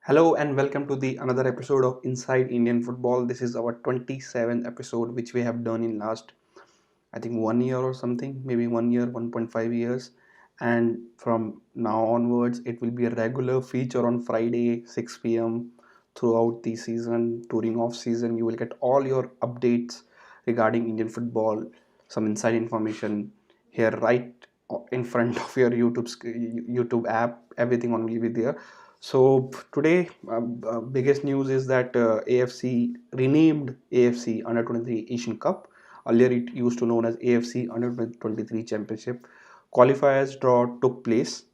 Hello and welcome to the another episode of Inside Indian Football. This is our 27th episode, which we have done in last, I think, 1 year or something, maybe 1 year, 1.5 years. And from now onwards, it will be a regular feature on Friday, 6 p.m. throughout the season, touring off season. You will get all your updates regarding Indian football, some inside information here right in front of your YouTube app. Everything on will be there. So today, biggest news is that AFC renamed AFC Under 23 Asian Cup. Earlier, it used to known as AFC Under 23 Championship. Qualifiers draw took place,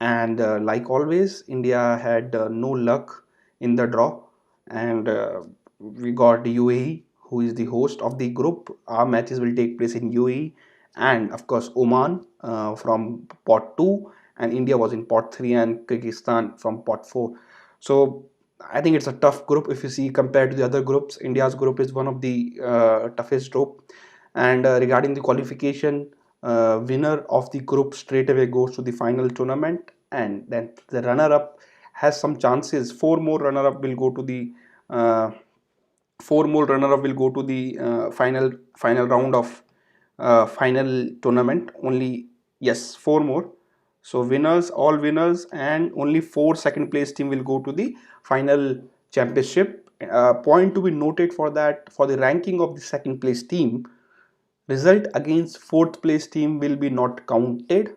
and like always, India had no luck in the draw, and we got UAE, who is the host of the group. Our matches will take place in UAE, and of course Oman from pot 2, and India was in pot 3, and Kyrgyzstan from pot 4. So I think it's a tough group. If you see compared to the other groups, India's group is one of the toughest group. And regarding the qualification, winner of the group straight away goes to the final tournament, and then the runner-up has some chances. Uh, Four more runner-up will go to the final round of final tournament. Only, yes, four more. So winners, all winners, and only four second place team will go to the final championship. Point to be noted for that, for the ranking of the second place team, result against fourth place team will be not counted.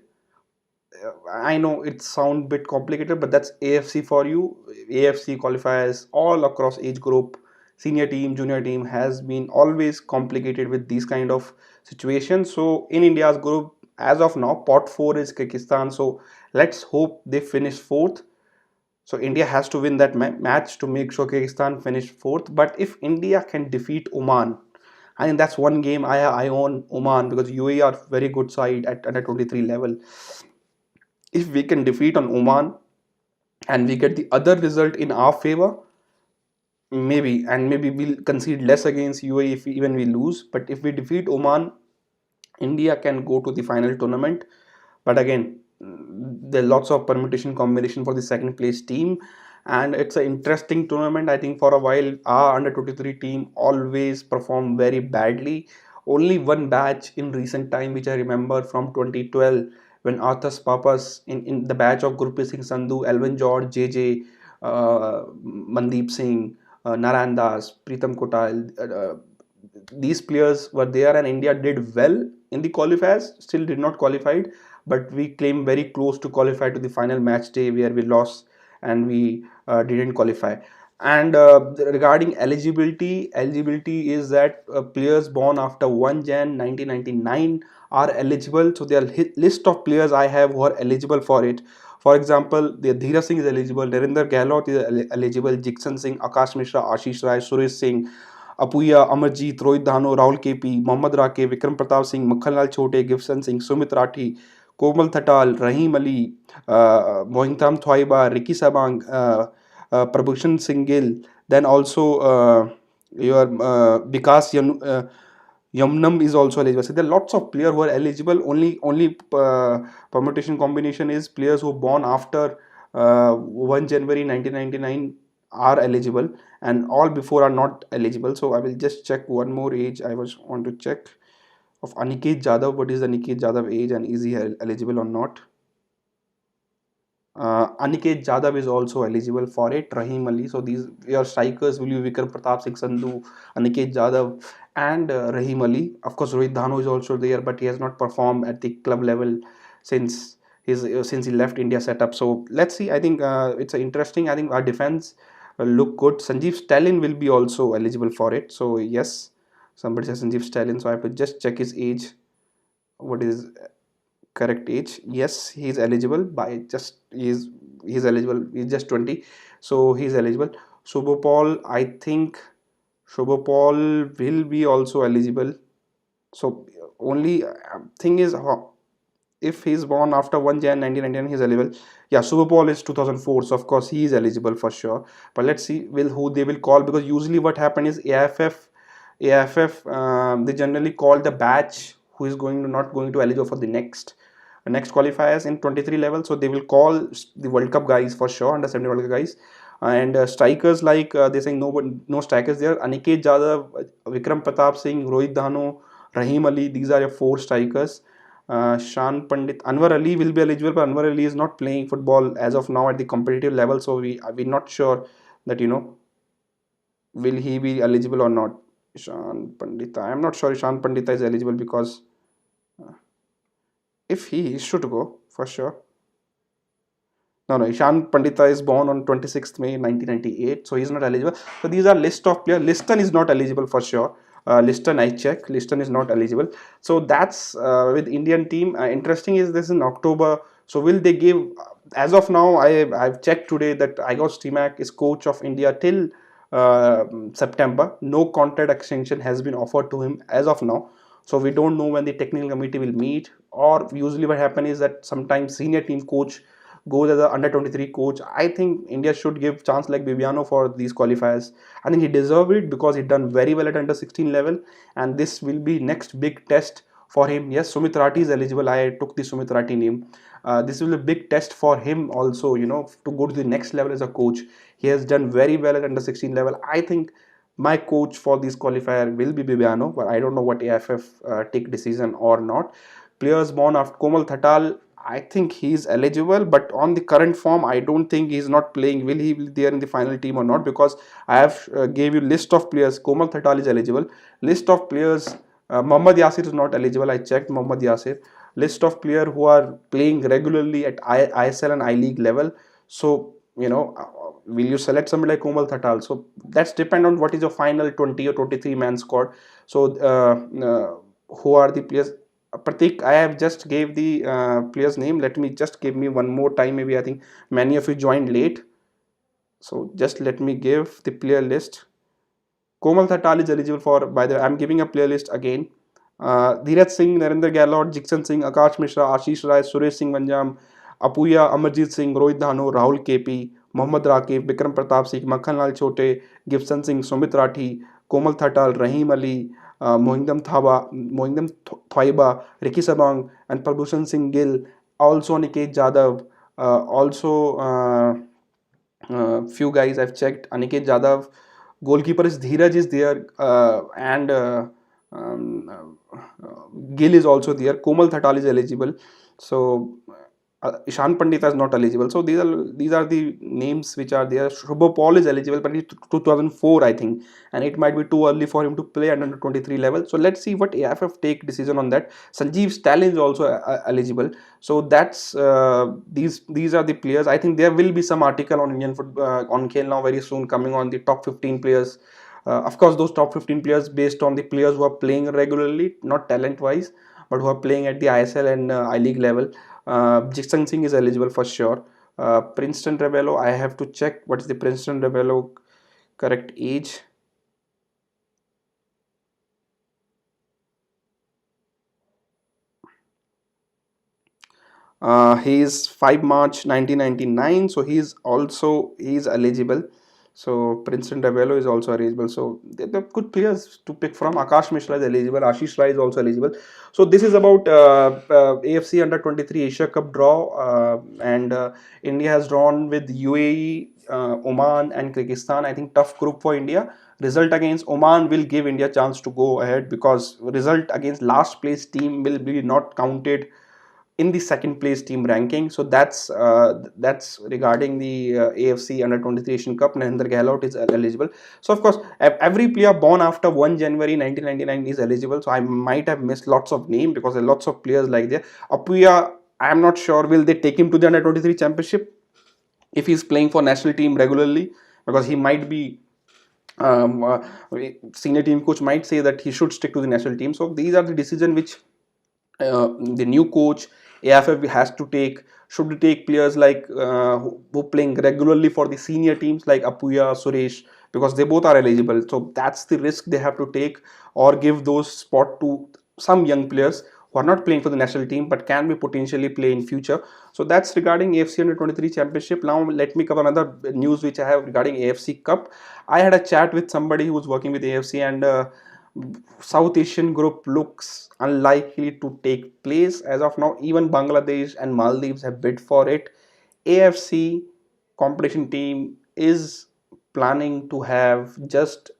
I know it sound bit complicated, but that's AFC for you. AFC qualifiers all across age group, senior team, junior team has been always complicated with these kind of situations. So in India's group, as of now, pot 4 is Kyrgyzstan. So let's hope they finish fourth. So India has to win that match to make sure Kyrgyzstan finish fourth. But if India can defeat Oman, I think that's one game I own Oman, because UAE are very good side at under 23 level. If we can defeat on Oman and we get the other result in our favor, maybe we'll concede less against UAE if even we lose. But if we defeat Oman, India can go to the final tournament. But again, there are lots of permutation combination for the second place team, and it's an interesting tournament. I think for a while our under 23 team always perform very badly. Only one batch in recent time which I remember from 2012, when Arthur's Papas in the batch of Gurpreet Singh Sandhu, Elvin George, JJ, Mandeep Singh, Narayan Das, Pritam Kotal, these players were there, and India did well in the qualifiers, still did not qualify, but we came very close to qualify to the final match day, where we lost and we didn't qualify. And regarding eligibility is that players born after 1 Jan 1999 are eligible. So there are list of players I have who are eligible for it. For example, the Dheera Singh is eligible, Narinder Gehlot is eligible, Jigsan Singh, Akash Mishra, Ashish Rai, Suresh Singh, Apuya, Amarjeet, Rohit Dhano, Rahul KP, Mohammad Rake, Vikram Pratap Singh, Makhanlal Chote, Gibson Singh, Sumit Rathi, Komal Thatal, Rahim Ali, Mohintam Thwaiba, Ricky Sabang, Prabhushan Singhil, then also your Vikas Yamnam is also eligible. So there are lots of players who are eligible. Only permutation combination is players who born after 1 January 1999 are eligible, and all before are not eligible. So I will just check one more age. I was want to check of Aniket Jadhav. What is Aniket Jadhav age, and is he eligible or not? Aniket Jadhav is also eligible for it. Rahim Ali. So these your strikers will be Vikram Pratap Singh Sandhu, Aniket Jadhav, and Rahim Ali. Of course, Rohit Dhano is also there, but he has not performed at the club level since since he left India setup. So let's see. I think it's interesting. I think our defense look good. Sanjeev Stalin will be also eligible for it. So yes, somebody says Sanjeev Stalin. So I have to just check his age. What is correct age? Yes, he is eligible. By just he's eligible. He's just 20, so he's eligible. Shubhopal, I think Shubhopal will be also eligible. So only thing is, if he's born after 1 Jan 1999, he's eligible. Yeah, Shubhopal is 2004, so of course he is eligible for sure. But let's see will who they will call, because usually what happen is AFF they generally call the batch who is going to not going to eligible for the next qualifiers in 23 level. So they will call the World Cup guys for sure, under 17 World Cup guys. And strikers like they're saying no strikers there. Aniket Jadhav, Vikram Pratap Singh, Rohit Dhano, Rahim Ali. These are your four strikers. Shan Pandit, Anwar Ali will be eligible, but Anwar Ali is not playing football as of now at the competitive level, so we're not sure that will he be eligible or not. Shan Pandita, I am not sure if Shan Pandita is eligible because if he should go for sure. No, no, Ishan Pandita is born on 26th May 1998, so he's not eligible. So these are list of players. Liston is not eligible for sure. Liston, I check. Liston is not eligible. So that's with Indian team. Interesting is this in October. So will they give? As of now, I've checked today that Igor Stimac is coach of India till September. No contract extension has been offered to him as of now. So we don't know when the technical committee will meet. Or usually what happens is that sometimes senior team coach goes as a under 23 coach. I think India should give chance like Bibiano for these qualifiers. I think he deserved it because he done very well at under 16 level, and this will be next big test for him. Yes, Sumit Rathi is eligible. I took the Sumit Rathi name. This will be a big test for him also, to go to the next level as a coach. He has done very well at under 16 level. I think my coach for this qualifier will be Bibiano, but I don't know what AFF take decision or not. Players born after Komal Thatal, I think he's eligible, but on the current form, I don't think he's not playing. Will he be there in the final team or not? Because I have gave you list of players. Komal Thatal is eligible. List of players. Mohammad Yasir is not eligible. I checked Mohammad Yasir. List of players who are playing regularly at ISL and I League level. So will you select somebody like Komal Thatal? So that's depend on what is your final 20 or 23 man squad. So who are the players? Pratik, I have just gave the player's name. Let me just give me one more time. Maybe I think many of you joined late. So just let me give the player list. Komal Thatal is eligible for, by the way, I'm giving a playlist again. Dheeraj Singh, Narendra Gahlot, Jiksan Singh, Akash Mishra, Ashish Rai, Suresh Singh Vanjam, Apuya, Amarjit Singh, Rohit Dhano, Rahul KP, Mohammad Rakib, Vikram Pratap Singh, Makhan Lal Chote, Gibson Singh, Sumit Rathi, Komal Thatal, Rahim Ali, Mohingam Thwaiba, Ricky Sabang, and Prabhushan Singh Gill, also Aniket Jadhav, also few guys I've checked. Aniket Jadhav, goalkeeper is Dheeraj is there, and um, Gill is also there. Komal Thatal is eligible. So Ishan Pandita is not eligible. So these are the names which are there. Shubho Paul is eligible, but it's 2004 I think, and it might be too early for him to play at under 23 level. So let's see what AFF take decision on that. Sanjeev Stalin is also eligible. So that's these are the players. I think there will be some article on Indian football on Khel now very soon coming on the top 15 players. Of course, those top 15 players based on the players who are playing regularly, not talent wise, but who are playing at the ISL and I League level. Jiksan Singh is eligible for sure. Princeton Rebello, I have to check what is the Princeton Rebello correct age. He is 5 March 1999, so he's eligible. So Princeton Rebello is also eligible. So they're good players to pick from. Akash Mishra is eligible. Ashish Rai is also eligible. So this is about AFC Under 23 Asia Cup draw, and India has drawn with UAE, Oman, and Kyrgyzstan. I think tough group for India. Result against Oman will give India chance to go ahead because result against last place team will be not counted in the second place team ranking. So that's regarding the AFC Under 23 Asian Cup. Narendra Gahlot is eligible. So of course, every player born after 1 January 1999 is eligible. So I might have missed lots of names because there are lots of players like there. Apuya, I am not sure will they take him to the Under 23 Championship if he's playing for national team regularly, because he might be um, uh, senior team coach might say that he should stick to the national team. So these are the decisions which the new coach AFF has to take. Should take players like who playing regularly for the senior teams like Apuya, Suresh, because they both are eligible. So that's the risk they have to take, or give those spot to some young players who are not playing for the national team but can be potentially play in future. So that's regarding AFC Under 23 Championship. Now let me cover another news which I have regarding AFC Cup. I had a chat with somebody who was working with AFC, and South Asian group looks unlikely to take place as of now. Even Bangladesh and Maldives have bid for it. AFC competition team is planning to have just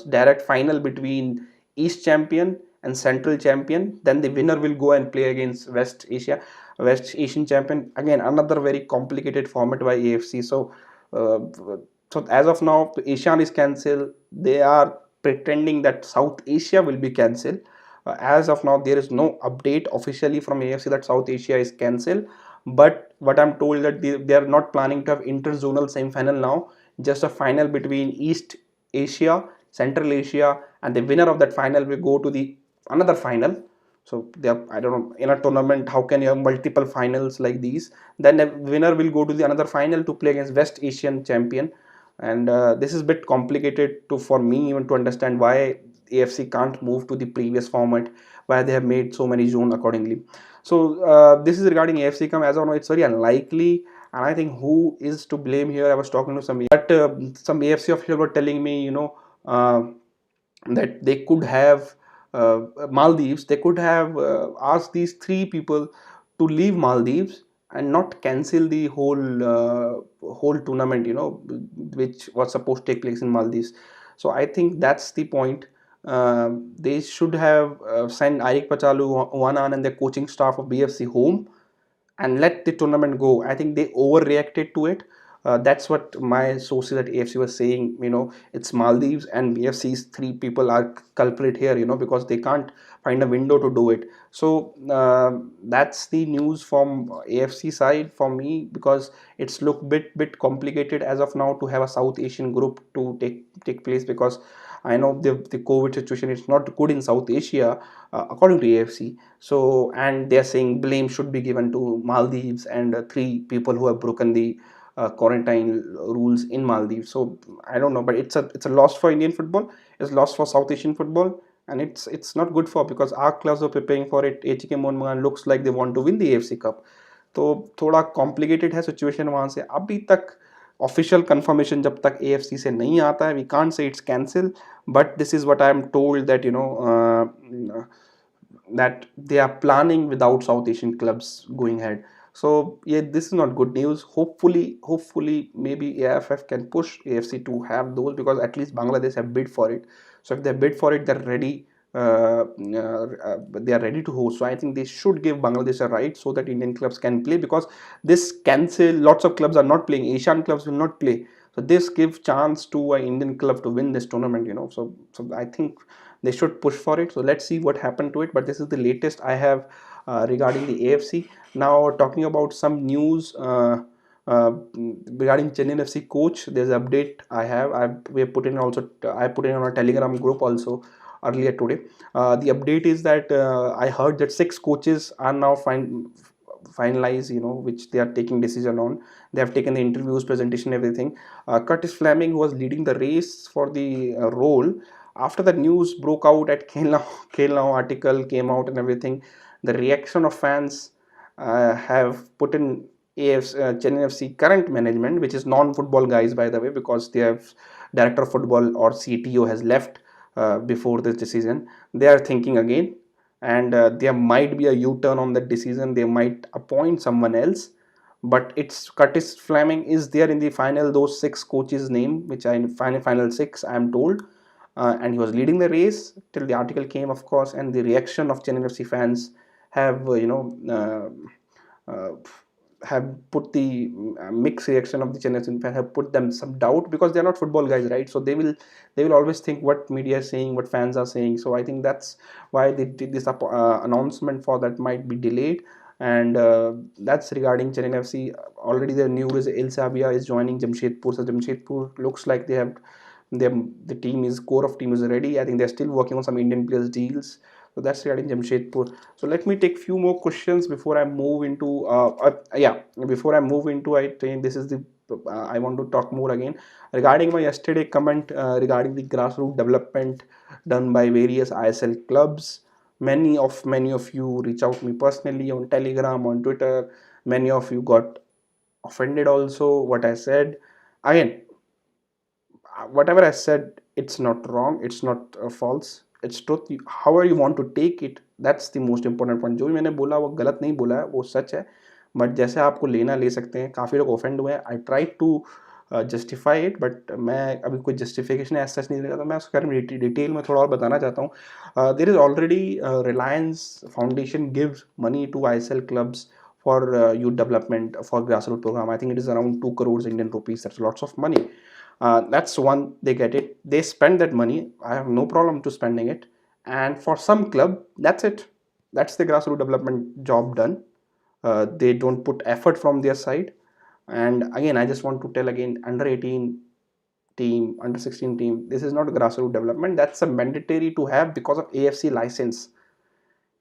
direct final between East champion and Central champion. Then the winner will go and play against West Asian champion. Again, another very complicated format by AFC. Uh, so as of now, Asian is cancelled. They are pretending that South Asia will be cancelled. As of now, there is no update officially from AFC that South Asia is cancelled. But what I'm told that they are not planning to have interzonal semi-final now. Just a final between East Asia, Central Asia, and the winner of that final will go to the another final. So they are, I don't know, in a tournament how can you have multiple finals like these? Then the winner will go to the another final to play against West Asian champion. And this is a bit complicated to for me even to understand why AFC can't move to the previous format, why they have made so many zones accordingly. So this is regarding AFC Cup. As of now, it's very unlikely, and I think who is to blame here? I was talking to some AFC official were telling me, that they could have Maldives. They could have asked these three people to leave Maldives and not cancel the whole tournament. Which was supposed to take place in Maldives. So I think that's the point. They should have sent Arik Pachalu, Wanan, and the coaching staff of BFC home and let the tournament go. I think they overreacted to it. That's what my sources at AFC was saying. It's Maldives and BFC's three people are culprit here. Because they can't find a window to do it. So that's the news from AFC side for me, because it's look bit complicated as of now to have a South Asian group to take place, because I know the COVID situation is not good in South Asia, according to AFC. So, and they're saying blame should be given to Maldives and three people who have broken the quarantine rules in Maldives. So I don't know, but it's a loss for Indian football. It's loss for South Asian football, and it's not good for, because our clubs are preparing for it. HK Mohun looks like they want to win the AFC Cup. तो थोड़ा complicated है situation वहाँ से अभी तक official confirmation जब तक AFC से नहीं आता है we can't say it's cancel but this is what I am told that that they are planning without South Asian clubs going ahead. So yeah, this is not good news. Hopefully, maybe AFF can push AFC to have those, because at least Bangladesh have bid for it. So if they bid for it, they're ready. They are ready to host. So I think they should give Bangladesh a right so that Indian clubs can play, because this cancel. Lots of clubs are not playing. Asian clubs will not play. So this gives chance to an Indian club to win this tournament. So I think they should push for it. So let's see what happened to it. But this is the latest I have regarding the AFC. Now talking about some news regarding Chennai FC coach, there's an update we have put in also. I put in on a Telegram group also earlier today. The update is that I heard that 6 coaches are now finalized, which they are taking decision on. They have taken the interviews, presentation, everything. Curtis Fleming, who was leading the race for the role, after the news broke out at Khel Now article came out and everything, the reaction of fans have put in Chennai FC current management, which is non-football guys, by the way, because they have director of football or CTO has left before this decision. They are thinking again, and there might be a U-turn on that decision. They might appoint someone else, but it's Curtis Fleming is there in the final, those 6 coaches name, which are in final 6, I am told. And he was leading the race till the article came, of course, and the reaction of Chennai FC fans have have put the mixed reaction of the Chennai FC fans have put them some doubt, because they are not football guys, right? So they will always think what media is saying, what fans are saying. So I think that's why they did this announcement for that might be delayed. And that's regarding Chennai FC. Already the news is El Sabia is joining Jamshedpur. So Jamshedpur looks like the core of team is ready. I think they're still working on some Indian players deals. So that's regarding Jamshedpur. So let me take few more questions before I move into I think this is the I want to talk more again regarding my yesterday comment regarding the grassroots development done by various ISL clubs. Many of you reach out to me personally on Telegram, on Twitter. Many of you got offended also what I said. Again, whatever I said, it's not wrong, it's not false, it's truth. However you want to take it, that's the most important point. जो भी मैंने बोला वो गलत नहीं बोला है, वो सच है. बट जैसे आपको लेना ले सकते हैं. काफ़ी लोग ऑफेंड हुए हैं. I try to justify it, but मैं अभी कोई जस्टिफिकेशन एज सच नहीं देगा, तो मैं उसके बारे में डिटेल में थोड़ा और बताना चाहता हूँ. There is already Reliance foundation gives money to ISL clubs for youth development for grassroots program. I think it is around 2 crores Indian rupees. That's lots of money. That's one, they get it, they spend that money. I have no problem to spending it. And for some club, that's it, that's the grassroots development job done. They don't put effort from their side. And again, I just want to tell again, under 18 team, under 16 team, this is not grassroots development. That's a mandatory to have because of AFC license.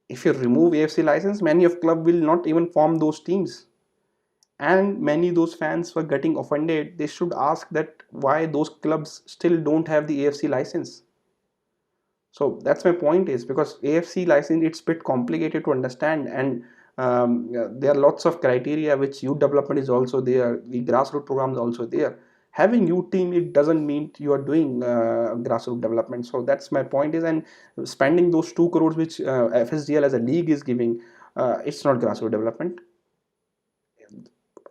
If you remove AFC license, many of club will not even form those teams. And many those fans were getting offended. They should ask that why those clubs still don't have the AFC license. So that's my point, is because AFC license, it's a bit complicated to understand. And there are lots of criteria, which youth development is also there, the grassroots program is also there. Having youth team, it doesn't mean you are doing grassroots development. So that's my point is, and spending those 2 crores which FSDL as a league is giving, it's not grassroots development.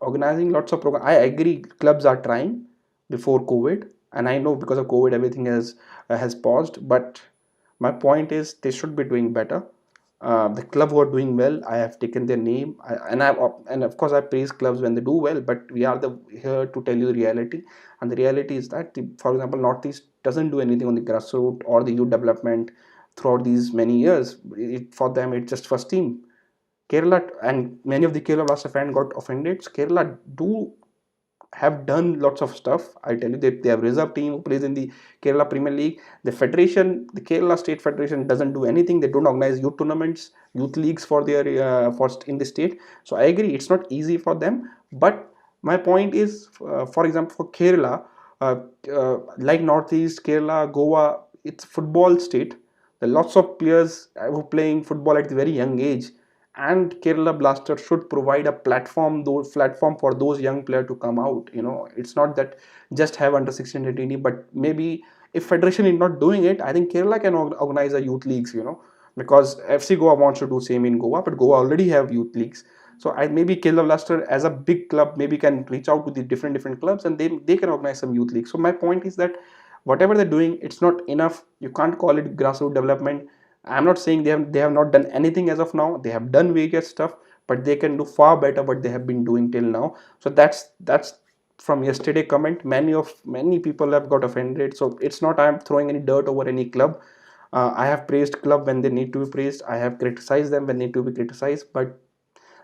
Organizing lots of programs, I agree, clubs are trying before COVID, and I know because of COVID everything has paused, but my point is they should be doing better. The club who are doing well, I have taken their name, and of course I praise clubs when they do well, but we are here to tell you the reality. And the reality is that for example, Northeast doesn't do anything on the grassroots or the youth development throughout these many years. For them, it's just first team. Kerala, and many of the Kerala Blasters fans got offended. So Kerala do have done lots of stuff. I tell you, they have reserve team who plays in the Kerala Premier League. The federation, the Kerala State Federation, doesn't do anything. They don't organize youth tournaments, youth leagues for their in the state. So I agree, it's not easy for them. But my point is, for example, for Kerala, like Northeast, Kerala, Goa, it's football state. There are lots of players who are playing football at the very young age, and Kerala Blasters should provide a platform for those young players to come out. It's not that just have under 16 and 18, but maybe if federation is not doing it, I think Kerala can organize a youth leagues. Because FC Goa wants to do same in Goa, but Goa already have youth leagues. So maybe Kerala Blaster as a big club maybe can reach out to the different clubs, and they can organize some youth leagues. So my point is that whatever they're doing, it's not enough. You can't call it grassroots development. I'm not saying they have not done anything as of now. They have done various stuff, but they can do far better what they have been doing till now. So that's from yesterday comment. Many people have got offended. So it's not I'm throwing any dirt over any club. I have praised club when they need to be praised. I have criticized them when they need to be criticized. But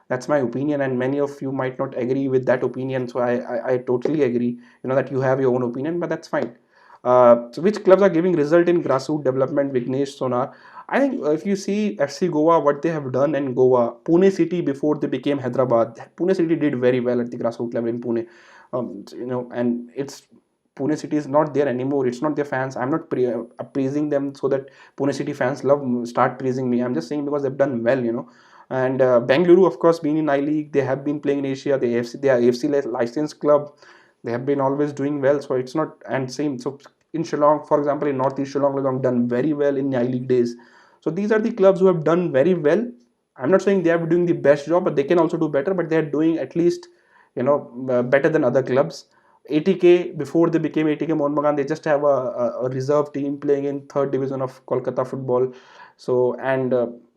that's my opinion, and many of you might not agree with that opinion. So I totally agree. That you have your own opinion, but that's fine. So which clubs are giving result in grassroots development? Vignesh, Sonar. I think if you see FC Goa, what they have done in Goa, Pune City before they became Hyderabad, Pune City did very well at the grassroots level in Pune. And it's Pune City is not there anymore. It's not their fans. I'm not praising them so that Pune City fans start praising me. I'm just saying because they've done well. And Bengaluru, of course, being in I League, they have been playing in Asia. They are AFC licensed club. They have been always doing well. So it's not, and same. So in Shillong, for example, in Northeast Shillong, they have done very well in I League days. So these are the clubs who have done very well. I'm not saying they are doing the best job, but they can also do better. But they are doing at least, better than other clubs. 80K, before they became 80K Mohun Bagan, they just have a reserve team playing in third division of Kolkata football. So, and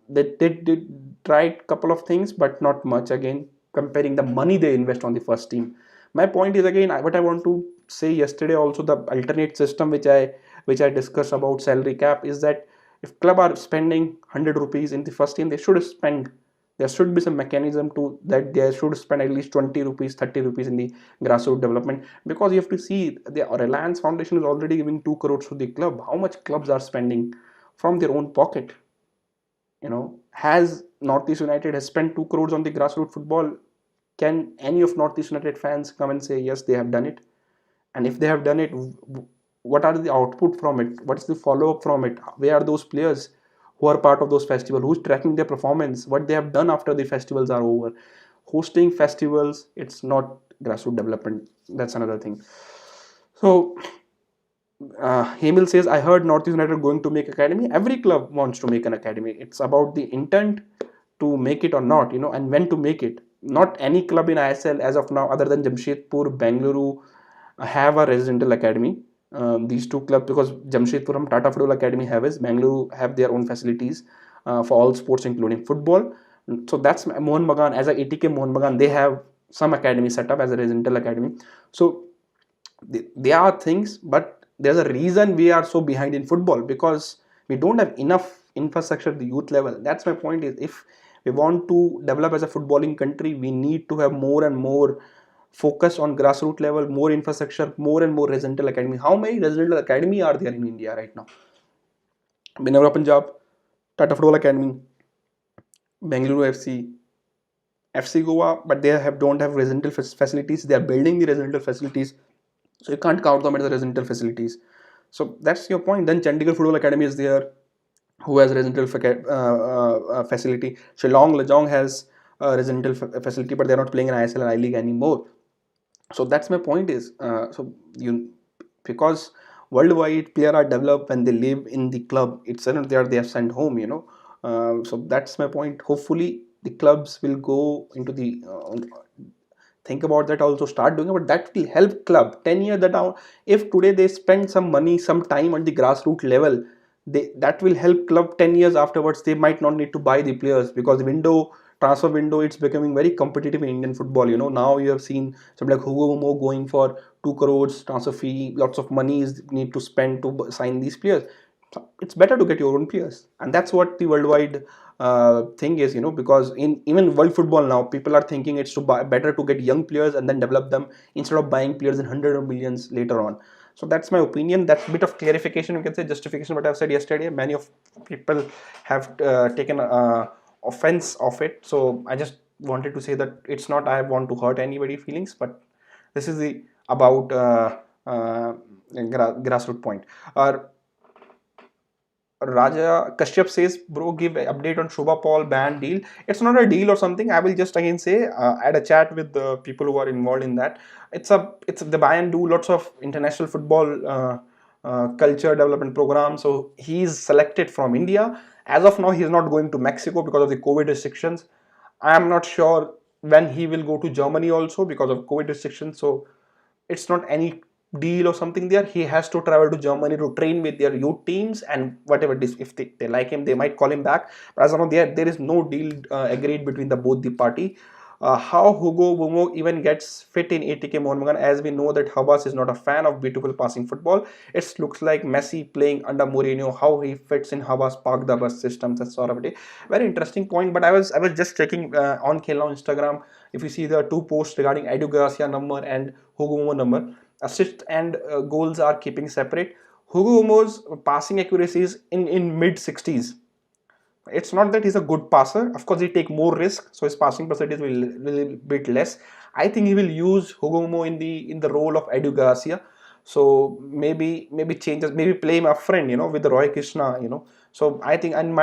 they did tried couple of things, but not much. Again, comparing the money they invest on the first team. My point is, again, what I want to say yesterday also, the alternate system which I discussed about salary cap, is that if club are spending 100 rupees in the first team, they should spend, there should be some mechanism to that they should spend at least 20 rupees, 30 rupees in the grassroots development. Because you have to see, the Reliance Foundation is already giving 2 crores to the club. How much clubs are spending from their own pocket? Has Northeast United has spent 2 crores on the grassroots football? Can any of Northeast United fans come and say yes, they have done it? And if they have done it, what are the output from it? What's the follow-up from it? Where are those players who are part of those festivals? Who's tracking their performance? What they have done after the festivals are over? Hosting festivals, it's not grassroots development. That's another thing. So Hemil says, I heard Northeast United going to make academy. Every club wants to make an academy. It's about the intent to make it or not, and when to make it. Not any club in ISL as of now, other than Jamshedpur, Bengaluru, have a residential academy. These two clubs, because Jamshedpuram Tata Football Academy have is, Bangalore have their own facilities for all sports including football. So that's Mohan Bagan, as a ATK Mohan Bagan, they have some academy set up as a residential academy. So there are things, but there's a reason we are so behind in football, because we don't have enough infrastructure at the youth level. That's my point, is if we want to develop as a footballing country, we need to have more and more focus on grassroots level, more infrastructure, more and more residential academy. How many residential academy are there in India right now? Benavra Punjab, Tata Football Academy, Bengaluru FC, FC Goa, but they don't have residential facilities. They are building the residential facilities, so you can't count them as the residential facilities. So that's your point. Then Chandigarh Football Academy is there, who has residential facility. Shillong Lajong has a residential facility, but they're not playing in ISL and I League anymore. So that's my point, is so you, because worldwide player are developed when they live in the club, it's not they are sent home, so that's my point. Hopefully the clubs will go into the think about that, also start doing it, but that will help club 10 years that down. If today they spend some money, some time on the grassroots level, that will help club 10 years afterwards. They might not need to buy the players, because the transfer window, it's becoming very competitive in Indian football. Now you have seen something like Hugo Momo going for 2 crores transfer fee. Lots of money is need to spend to sign these players. It's better to get your own players, and that's what the worldwide thing is, because in even world football now, people are thinking it's better to get young players and then develop them, instead of buying players in hundreds of millions later on. So that's my opinion. That's a bit of clarification, you can say justification, what I've said yesterday. Many of people have taken offense of it, so I just wanted to say that it's not I want to hurt anybody feelings, but this is the about grassroots point. Raja Kashyap says, bro, give update on Shobha Paul ban deal. It's not a deal or something. I will just again say, add a chat with the people who are involved in that. It's the Bayern do lots of international football culture development program. So he's selected from India. As of now, he's not going to Mexico because of the COVID restrictions. I am not sure when he will go to Germany also because of COVID restrictions. So it's not any deal or something there. He has to travel to Germany to train with their youth teams, and whatever this, if they like him, they might call him back. But as of now, there is no deal agreed between both the party. How Hugo Bumo even gets fit in ATK Mohan, as we know that Habas is not a fan of beautiful passing football. It looks like Messi playing under Mourinho. How he fits in Habas park the bus system, that's sort of a very interesting point. But I was just checking on Khel on Instagram. If you see the two posts regarding Edu Garcia number and Hugo Bumo number, assists and goals are keeping separate. Hugo Bumo's passing accuracy is in mid 60s. It's not that he's a good passer. Of course, he take more risk, so his passing percentage will bit less. I think he will use Hugo Bumo in the role of Edu Garcia. So maybe changes, maybe play him a friend, with the Roy Krishna, So I think, and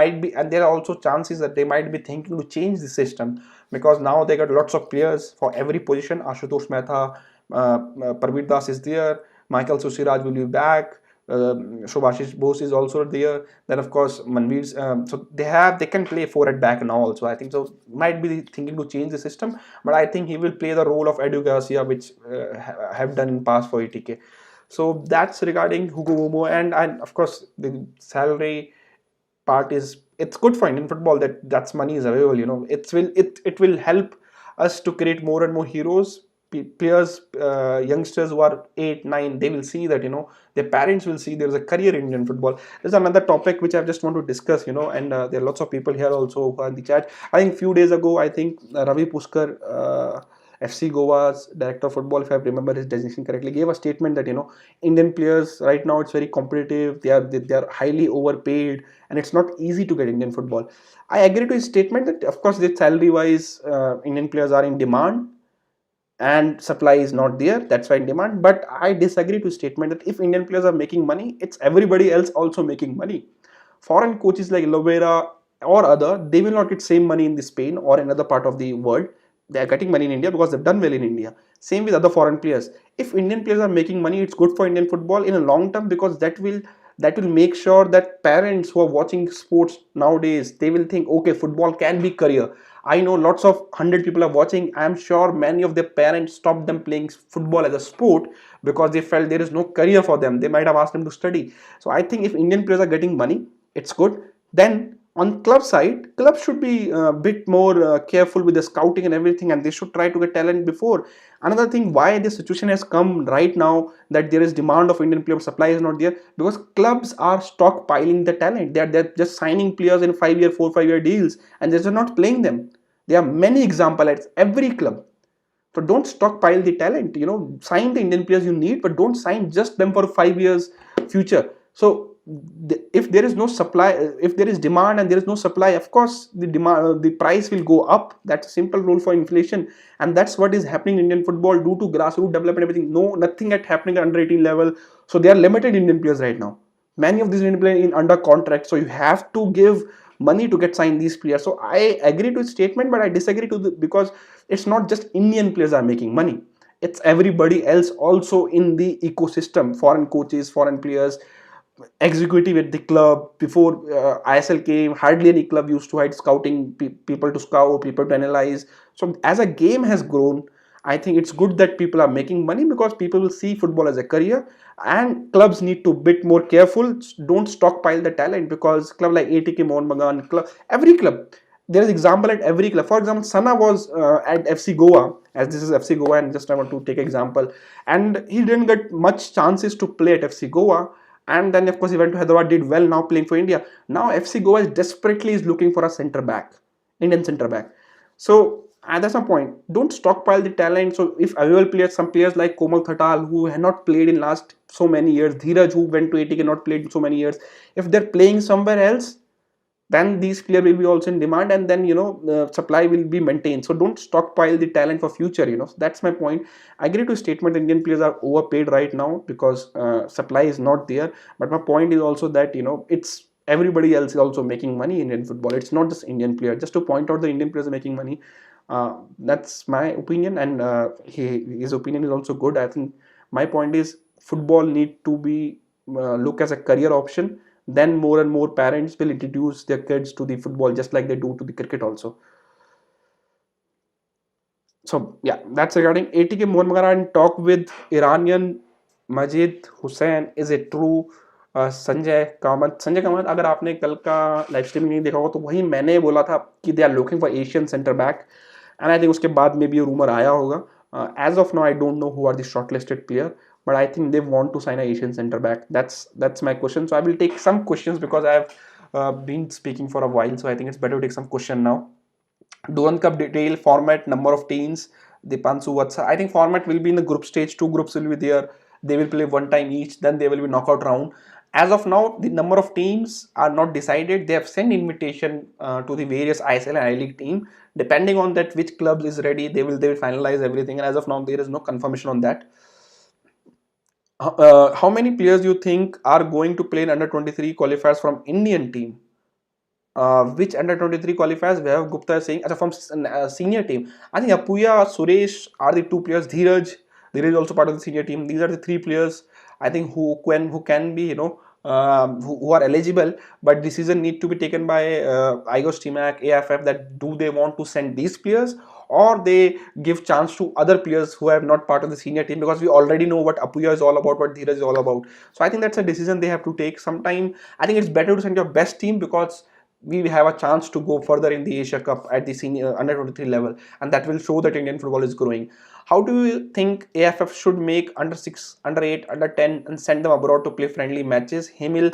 there are also chances that they might be thinking to change the system, because now they got lots of players for every position. Ashutosh Mehta, Parveer Das is there. Michael Susiraj will be back. Shobhashish Bose is also there. Then of course Manveer's. So they can play 4 at back now also. I think so. Might be thinking to change the system, but I think he will play the role of Edu Garcia, which have done in past for ATK. So that's regarding Hugo Bumo, and of course the salary part is, it's good for Indian football that's money is available. It will help us to create more and more heroes, players, youngsters who are 8 9, they will see that, their parents will see there's a career in Indian football. There's another topic which I just want to discuss, and there are lots of people here also who are in the chat. I think few days ago, I think Ravi Puskar, FC Goa's director of football, if I remember his designation correctly, gave a statement that, Indian players right now, it's very competitive, they are highly overpaid, and it's not easy to get Indian football. I agree to his statement that of course the salary wise, Indian players are in demand and supply is not there, that's why in demand. But I disagree to statement that if Indian players are making money, it's everybody else also making money. Foreign coaches like Lovera or other, they will not get same money in the Spain or another part of the world. They are getting money in India because they've done well in India. Same with other foreign players. If Indian players are making money, it's good for Indian football in a long term, because that will that will make sure that parents who are watching sports nowadays, they will think, okay, football can be career. I know lots of 100 people are watching. I am sure many of their parents stopped them playing football as a sport because they felt there is no career for them. They might have asked them to study. So I think if Indian players are getting money, it's good. Then on club side, clubs should be a bit more careful with the scouting and everything, and they should try to get talent before. Another thing, why this situation has come right now, that there is demand of Indian players, supply is not there, because clubs are stockpiling the talent. They're just signing players in 5 year, 4 5 year deals, and they're just not playing them. There are many examples at every club. So don't stockpile the talent. Sign the Indian players you need, but don't sign just them for 5 years future. So if there is no supply, if there is demand and there is no supply, of course the demand, the price will go up. That's a simple rule for inflation, and that's what is happening in Indian football due to grassroots development. Everything, no, nothing at happening at under 18 level. So they are limited Indian players right now. Many of these Indian players in under contract, so you have to give money to get signed these players. So I agree to his statement, but I disagree to because it's not just Indian players are making money. It's everybody else also in the ecosystem. Foreign coaches, foreign players, executive at the club. Before ISL came, hardly any club used to hide scouting people to scout, people to analyze. So as a game has grown, I think it's good that people are making money because people will see football as a career, and clubs need to bit more careful. Don't stockpile the talent, because club like ATK Mohun Bagan, club, every club, there is example at every club. For example, Sana was at FC Goa, as this is FC Goa, and just I want to take example, and he didn't get much chances to play at FC Goa, and then of course he went to Hyderabad, did well, now playing for India. Now FC Goa is desperately is looking for a centre back, Indian centre back. So that's my point. Don't stockpile the talent. So if available players, some players like Komal Thatal, who had not played in last so many years, Dheeraj, who went to ATK, not played in so many years, if they're playing somewhere else, then these players will be also in demand, and then the supply will be maintained. So don't stockpile the talent for future. So that's my point. I agree to statement Indian players are overpaid right now because supply is not there. But my point is also that it's everybody else is also making money in Indian football. It's not just Indian player. Just to point out, the Indian players are making money. That's my opinion, and his opinion is also good. I think my point is football need to be look as a career option. Then more and more parents will introduce their kids to the football, just like they do to the cricket also. So yeah, that's regarding ATK Mohun Bagan. And talk with Iranian Majid Hussain. Is it true? Sanjay Kamat, अगर आपने कल का live streaming नहीं देखा होगा तो वही मैंने बोला था कि they are looking for Asian centre back, and I think उसके बाद में भी रूमर आया होगा. As of now, I don't know who are the shortlisted player, but I think they want to sign an Asian center back. That's my question. So I will take some questions because I have been speaking for a while. So I think it's better to take some question now. Duran Cup detail, format, number of teams. Dipanshu, what's I think format will be in the group stage. 2 groups will be there. They will play one time each. Then there will be knockout round. As of now, the number of teams are not decided. They have sent invitation to the various ISL and I-League team. Depending on that, which clubs is ready, they will finalize everything. And as of now, there is no confirmation on that. How many players you think are going to play in under 23 qualifiers from Indian team? Which under 23 qualifiers? Vaibhav Gupta is saying from senior team. I think Apuya, Suresh are the 2 players. Dheeraj is also part of the senior team. These are the 3 players I think who can be who are eligible, but decision need to be taken by IGOS, TMAC, AFF, that do they want to send these players or they give chance to other players who are not part of the senior team, because we already know what Apuya is all about, what Dheeraj is all about. So I think that's a decision they have to take. Sometime I think it's better to send your best team, because we have a chance to go further in the Asia Cup at the senior under 23 level, and that will show that Indian football is growing. How do you think AFF should make under 6, under 8, under 10 and send them abroad to play friendly matches? Hemil,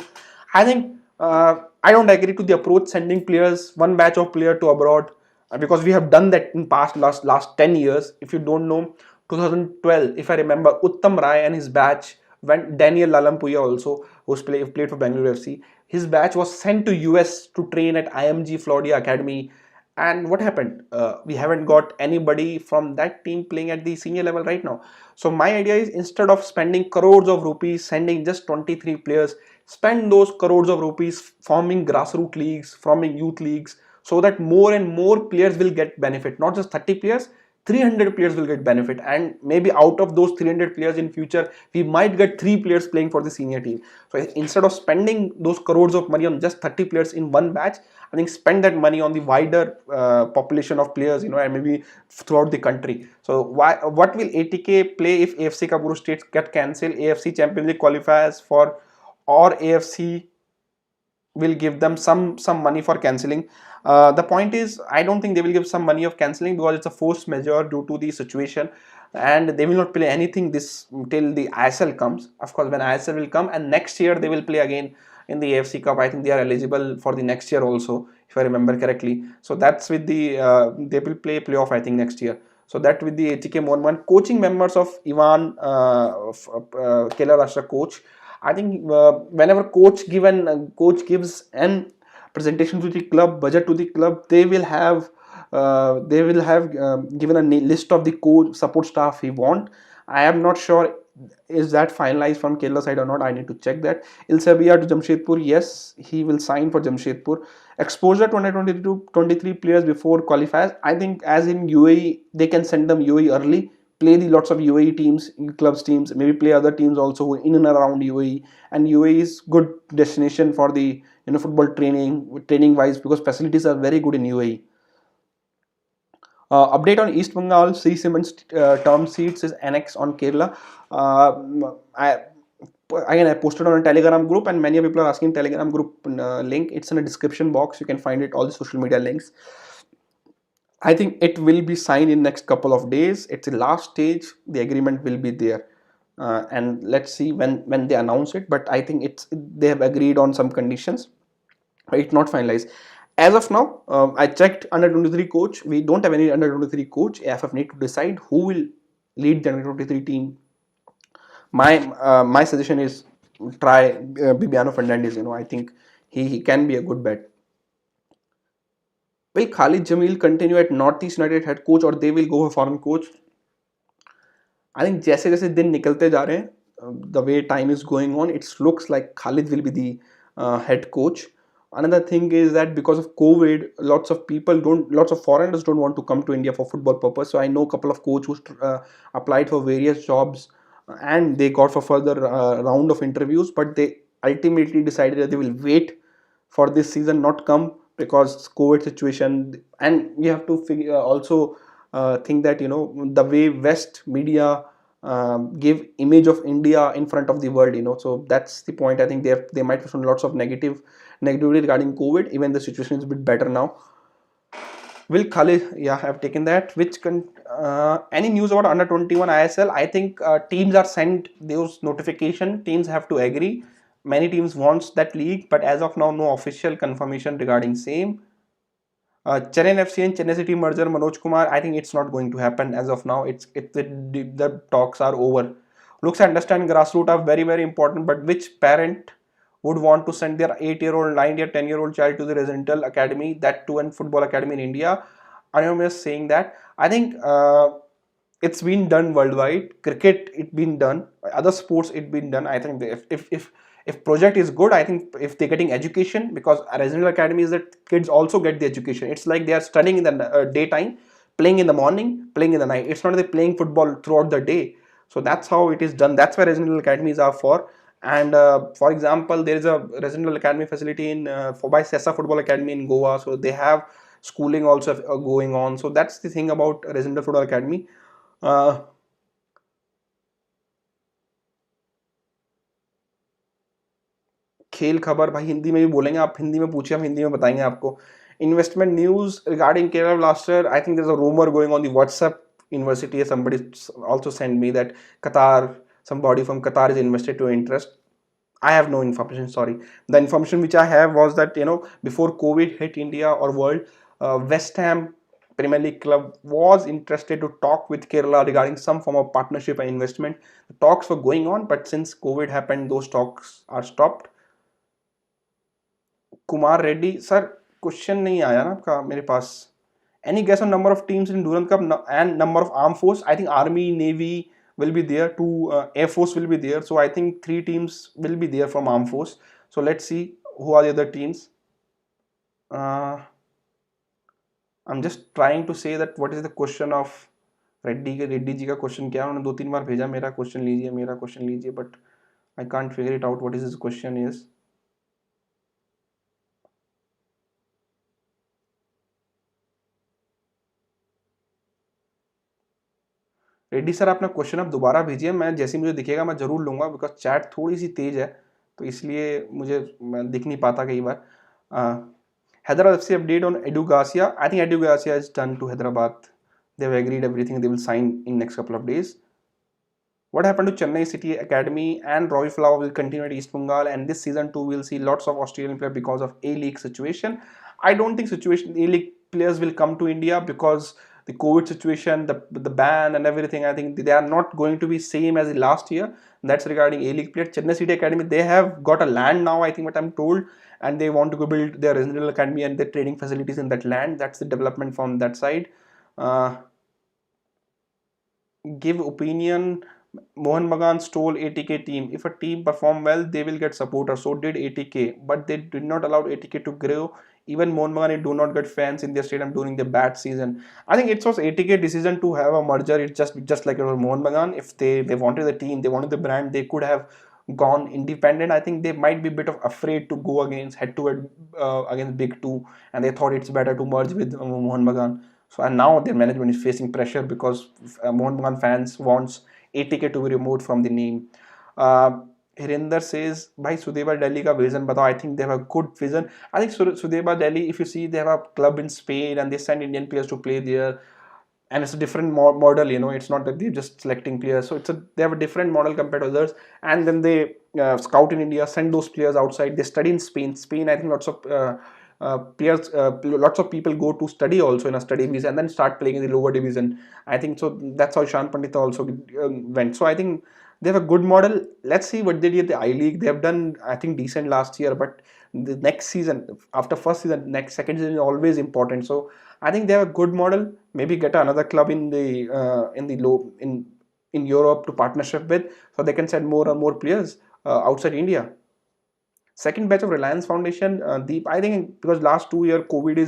I think I don't agree to the approach sending players, one batch of player to abroad, because we have done that in last 10 years. If you don't know, 2012, if I remember, Uttam Rai and his batch went, Daniel Lalampuya also, who played for Bangalore FC, his batch was sent to US to train at IMG Florida Academy. And what happened? We haven't got anybody from that team playing at the senior level right now. So my idea is, instead of spending crores of rupees sending just 23 players, spend those crores of rupees forming grassroots leagues, forming youth leagues, so that more and more players will get benefit. Not just 30 players, 300 players will get benefit, and maybe out of those 300 players in future we might get 3 players playing for the senior team. So instead of spending those crores of money on just 30 players in one batch, I think spend that money on the wider population of players, and maybe throughout the country. So what will ATK play if AFC Cup group states get cancelled, AFC Champions League qualifiers for, or AFC will give them some money for cancelling? The point is, I don't think they will give some money of cancelling, because it's a force majeure due to the situation, and they will not play anything this till the ISL comes. Of course, when ISL will come, and next year they will play again in the AFC Cup. I think they are eligible for the next year also, if I remember correctly. So that's with the they will play playoff, I think, next year. So that with the ATK Morman coaching members of Ivan Keller Rashtra coach. I think whenever coach gives an presentation to the club, budget to the club, they will have given a list of the coach support staff he want. I am not sure is that finalized from Kerala side or not. I need to check that. Ilsabia to Jamshedpur, yes, he will sign for Jamshedpur. Exposure 2022-23 players before qualifiers. I think as in UAE, they can send them UAE early, play the lots of UAE teams, clubs teams, maybe play other teams also in and around UAE. And UAE is good destination for the football training wise, because facilities are very good in UAE. Update on East Bengal C Cement term seats is annexed on Kerala. I posted on a Telegram group, and many people are asking Telegram group link. It's in a description box. You can find it, all the social media links. I think it will be signed in next couple of days. It's the last stage. The agreement will be there, and let's see when they announce it. But I think they have agreed on some conditions. It's not finalized as of now. I checked under 23 coach. We don't have any under 23 coach. AFF need to decide who will lead the under 23 team. My suggestion is try Bibiano Fernandez. I think he can be a good bet. Will Khalid Jamil continue at Northeast United head coach, or they will go for foreign coach? I think जैसे जैसे दिन निकलते जा रहे हैं, the way time is going on, it looks like Khalid will be the head coach. Another thing is that because of COVID, lots of foreigners don't want to come to India for football purpose. So I know a couple of coaches who applied for various jobs, and they got for further round of interviews, but they ultimately decided that they will wait for this season, not come, because COVID situation. And we have to also think that the way West media give image of India in front of the world, so that's the point. I think they might have shown lots of negativity regarding COVID. Even the situation is a bit better now. Will Khalid, yeah, have taken that. Any news about under 21 ISL? I think teams are sent those notification. Teams have to agree. Many teams wants that league, but as of now, no official confirmation regarding same. Chennai FC and Chennai City merger, Manoj Kumar, I think it's not going to happen as of now. The talks are over. Looks, I understand grassroots are very, very important, but which parent would want to send their 8-year-old, 9-year, 10-year-old child to the residential academy, that too, and football academy in India? I am just saying that. I think it's been done worldwide. Cricket, it's been done. Other sports, it's been done. I think if project is good, I think if they're getting education, because a residential academy is that kids also get the education. It's like they are studying in the daytime, playing in the morning, playing in the night. It's not they playing football throughout the day. So that's how it is done. That's why residential academies are for. And for example, there is a residential academy facility by Sessa Football Academy in Goa. So they have schooling also going on. So that's the thing about residential football academy. खेल खबर भाई हिंदी में भी बोलेंगे, आप हिंदी में पूछिए, हम हिंदी में बताएंगे आपको. Investment news regarding Kerala Blaster. I think there's a rumor going on the WhatsApp university. Somebody also sent me that somebody from Qatar is invested to interest. I have no information, sorry. The information which I have was that, before COVID hit India or world, West Ham Premier League club was interested to talk with Kerala regarding some form of partnership and investment. The talks were going on, but since COVID happened, those talks are stopped. Kumar Reddy sir, question नहीं आया ना आपका मेरे पास. Any guess on number of teams in Duran Cup and number of armed force? I think Army, Navy will be there. 2 Air Force will be there. So I think 3 teams will be there from armed force. So let's see who are the other teams. I'm just trying to say that what is the question of Reddy ji का question क्या है, उन्होंने 2-3 बार भेजा मेरा question लीजिए, but I can't figure it out what is his question is. Reddy sir, अपना question आप दोबारा भेजिए, मैं जैसे ही मुझे दिखेगा मैं जरूर लूंगा, बिकॉज चैट थोड़ी सी तेज है तो इसलिए मुझे दिख नहीं पाता कई बार. Hyderabad FC update on Edu Garcia. I think Edu Garcia is done to Hyderabad. They have agreed everything. They will sign in next couple of days. What happened to Chennai City Academy and Roy Flower will continue at East Bengal, and this season too we'll see lots of Australian players because of A-League situation. I don't think A-League players will come to India because the COVID situation, the ban and everything. I think they are not going to be same as the last year. That's regarding A-League players. Chennai City Academy, they have got a land now, I think what I'm told, and they want to go build their regional academy and their training facilities in that land. That's the development from that side. Give opinion. Mohan Bagan stole ATK team. If a team perform well, they will get supporters. So did ATK, but they did not allow ATK to grow. Even Mohan Bagan do not get fans in their stadium during the bad season. I think it was ATK decision to have a merger. It's just like it was Mohan Bagan. If they wanted the team, they wanted the brand, they could have gone independent. I think they might be a bit of afraid to go against head to head against big two, and they thought it's better to merge with Mohan Bagan. So and now their management is facing pressure because Mohan Bagan fans wants ATK to be removed from the name. Uh, Hirinder says, "Bhai Sudeba Delhi ka vision batao." I think they have a good vision. I think Sudeba Delhi, if you see, they have a club in Spain and they send Indian players to play there, and it's a different model. It's not that they're just selecting players. So they have a different model compared to others, and then they scout in India, send those players outside. They study in Spain. I think lots of players, lots of people go to study also in a study visa and then start playing in the lower division. I think so. That's how Shan Pandita also went. So I think they have a good model. Let's see what they did at the I League. They have done, I think, decent last year, but the next season, after first season, second season is always important. So I think they have a good model. Maybe get another club in the low in Europe to partnership with, so they can send more and more players outside India. Second batch of Reliance Foundation, Deep. I think because last 2 year COVID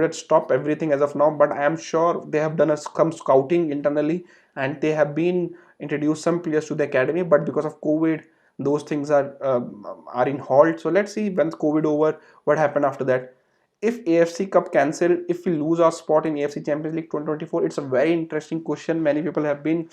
had stopped everything as of now, but I am sure they have done some scouting internally and they have been introduced some players to the academy. But because of COVID, those things are in halt. So let's see once COVID over, what happened after that. If AFC Cup cancelled, if we lose our spot in AFC Champions League 2024, it's a very interesting question. Many people have been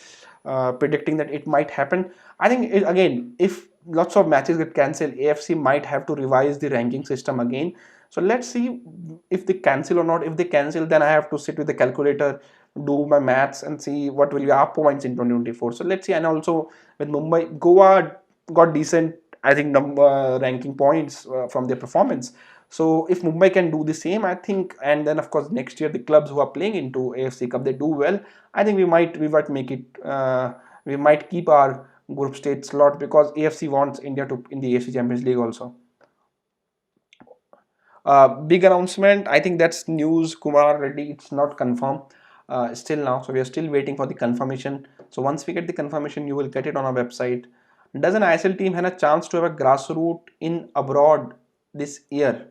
predicting that it might happen. I think again, if lots of matches get cancelled, AFC might have to revise the ranking system again. So let's see if they cancel or not. If they cancel, then I have to sit with the calculator, do my maths, and see what will be our points in 2024. So let's see. And also with Mumbai, Goa got decent, I think, number ranking points from their performance. So if Mumbai can do the same, I think, and then of course next year the clubs who are playing into AFC Cup, they do well, I think we might make it. We might keep our group stage slot because AFC wants India to in the AFC Champions League also. Big announcement. I think that's news. Kumar Reddy. It's not confirmed still now, so we are still waiting for the confirmation. So once we get the confirmation, you will get it on our website. Does an ISL team have a chance to have a grassroots in abroad this year?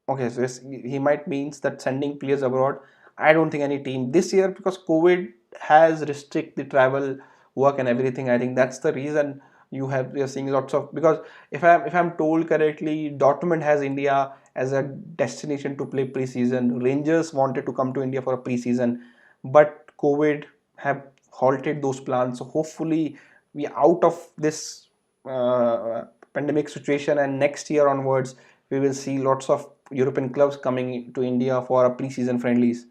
Okay, so yes, he might means that sending players abroad. I don't think any team this year because COVID has restrict the travel, work and everything. I think that's the reason you're seeing lots of, because if I'm told correctly, Dortmund has India as a destination to play preseason. Rangers wanted to come to India for a preseason, but COVID have halted those plans. So hopefully we out of this pandemic situation, and next year onwards we will see lots of European clubs coming to India for a pre-season friendlies.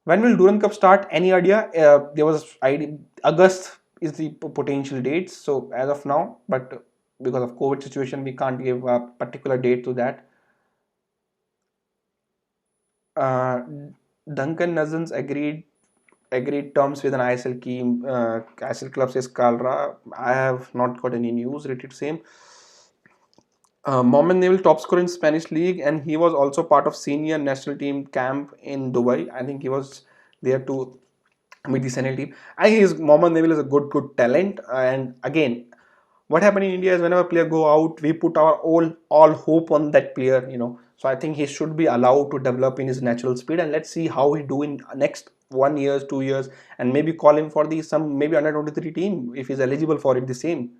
When will Duran Cup start? Any idea? There was August is the potential dates. So as of now, but because of COVID situation, we can't give a particular date to that. Uh, Duncan Nazans agreed terms with an ISL team. ISL club says Kalra. I have not got any news related to same. Mohamed Nabil top scorer in Spanish league, and he was also part of senior national team camp in Dubai. I think he was there to meet the senior team. I think Mohamed Nabil is a good talent. And again, what happened in India is whenever a player go out, we put our all hope on that player. So I think he should be allowed to develop in his natural speed, and let's see how he do in next 1 year, 2 years, and maybe call him for the some maybe under 23 team if he's eligible for it. The same.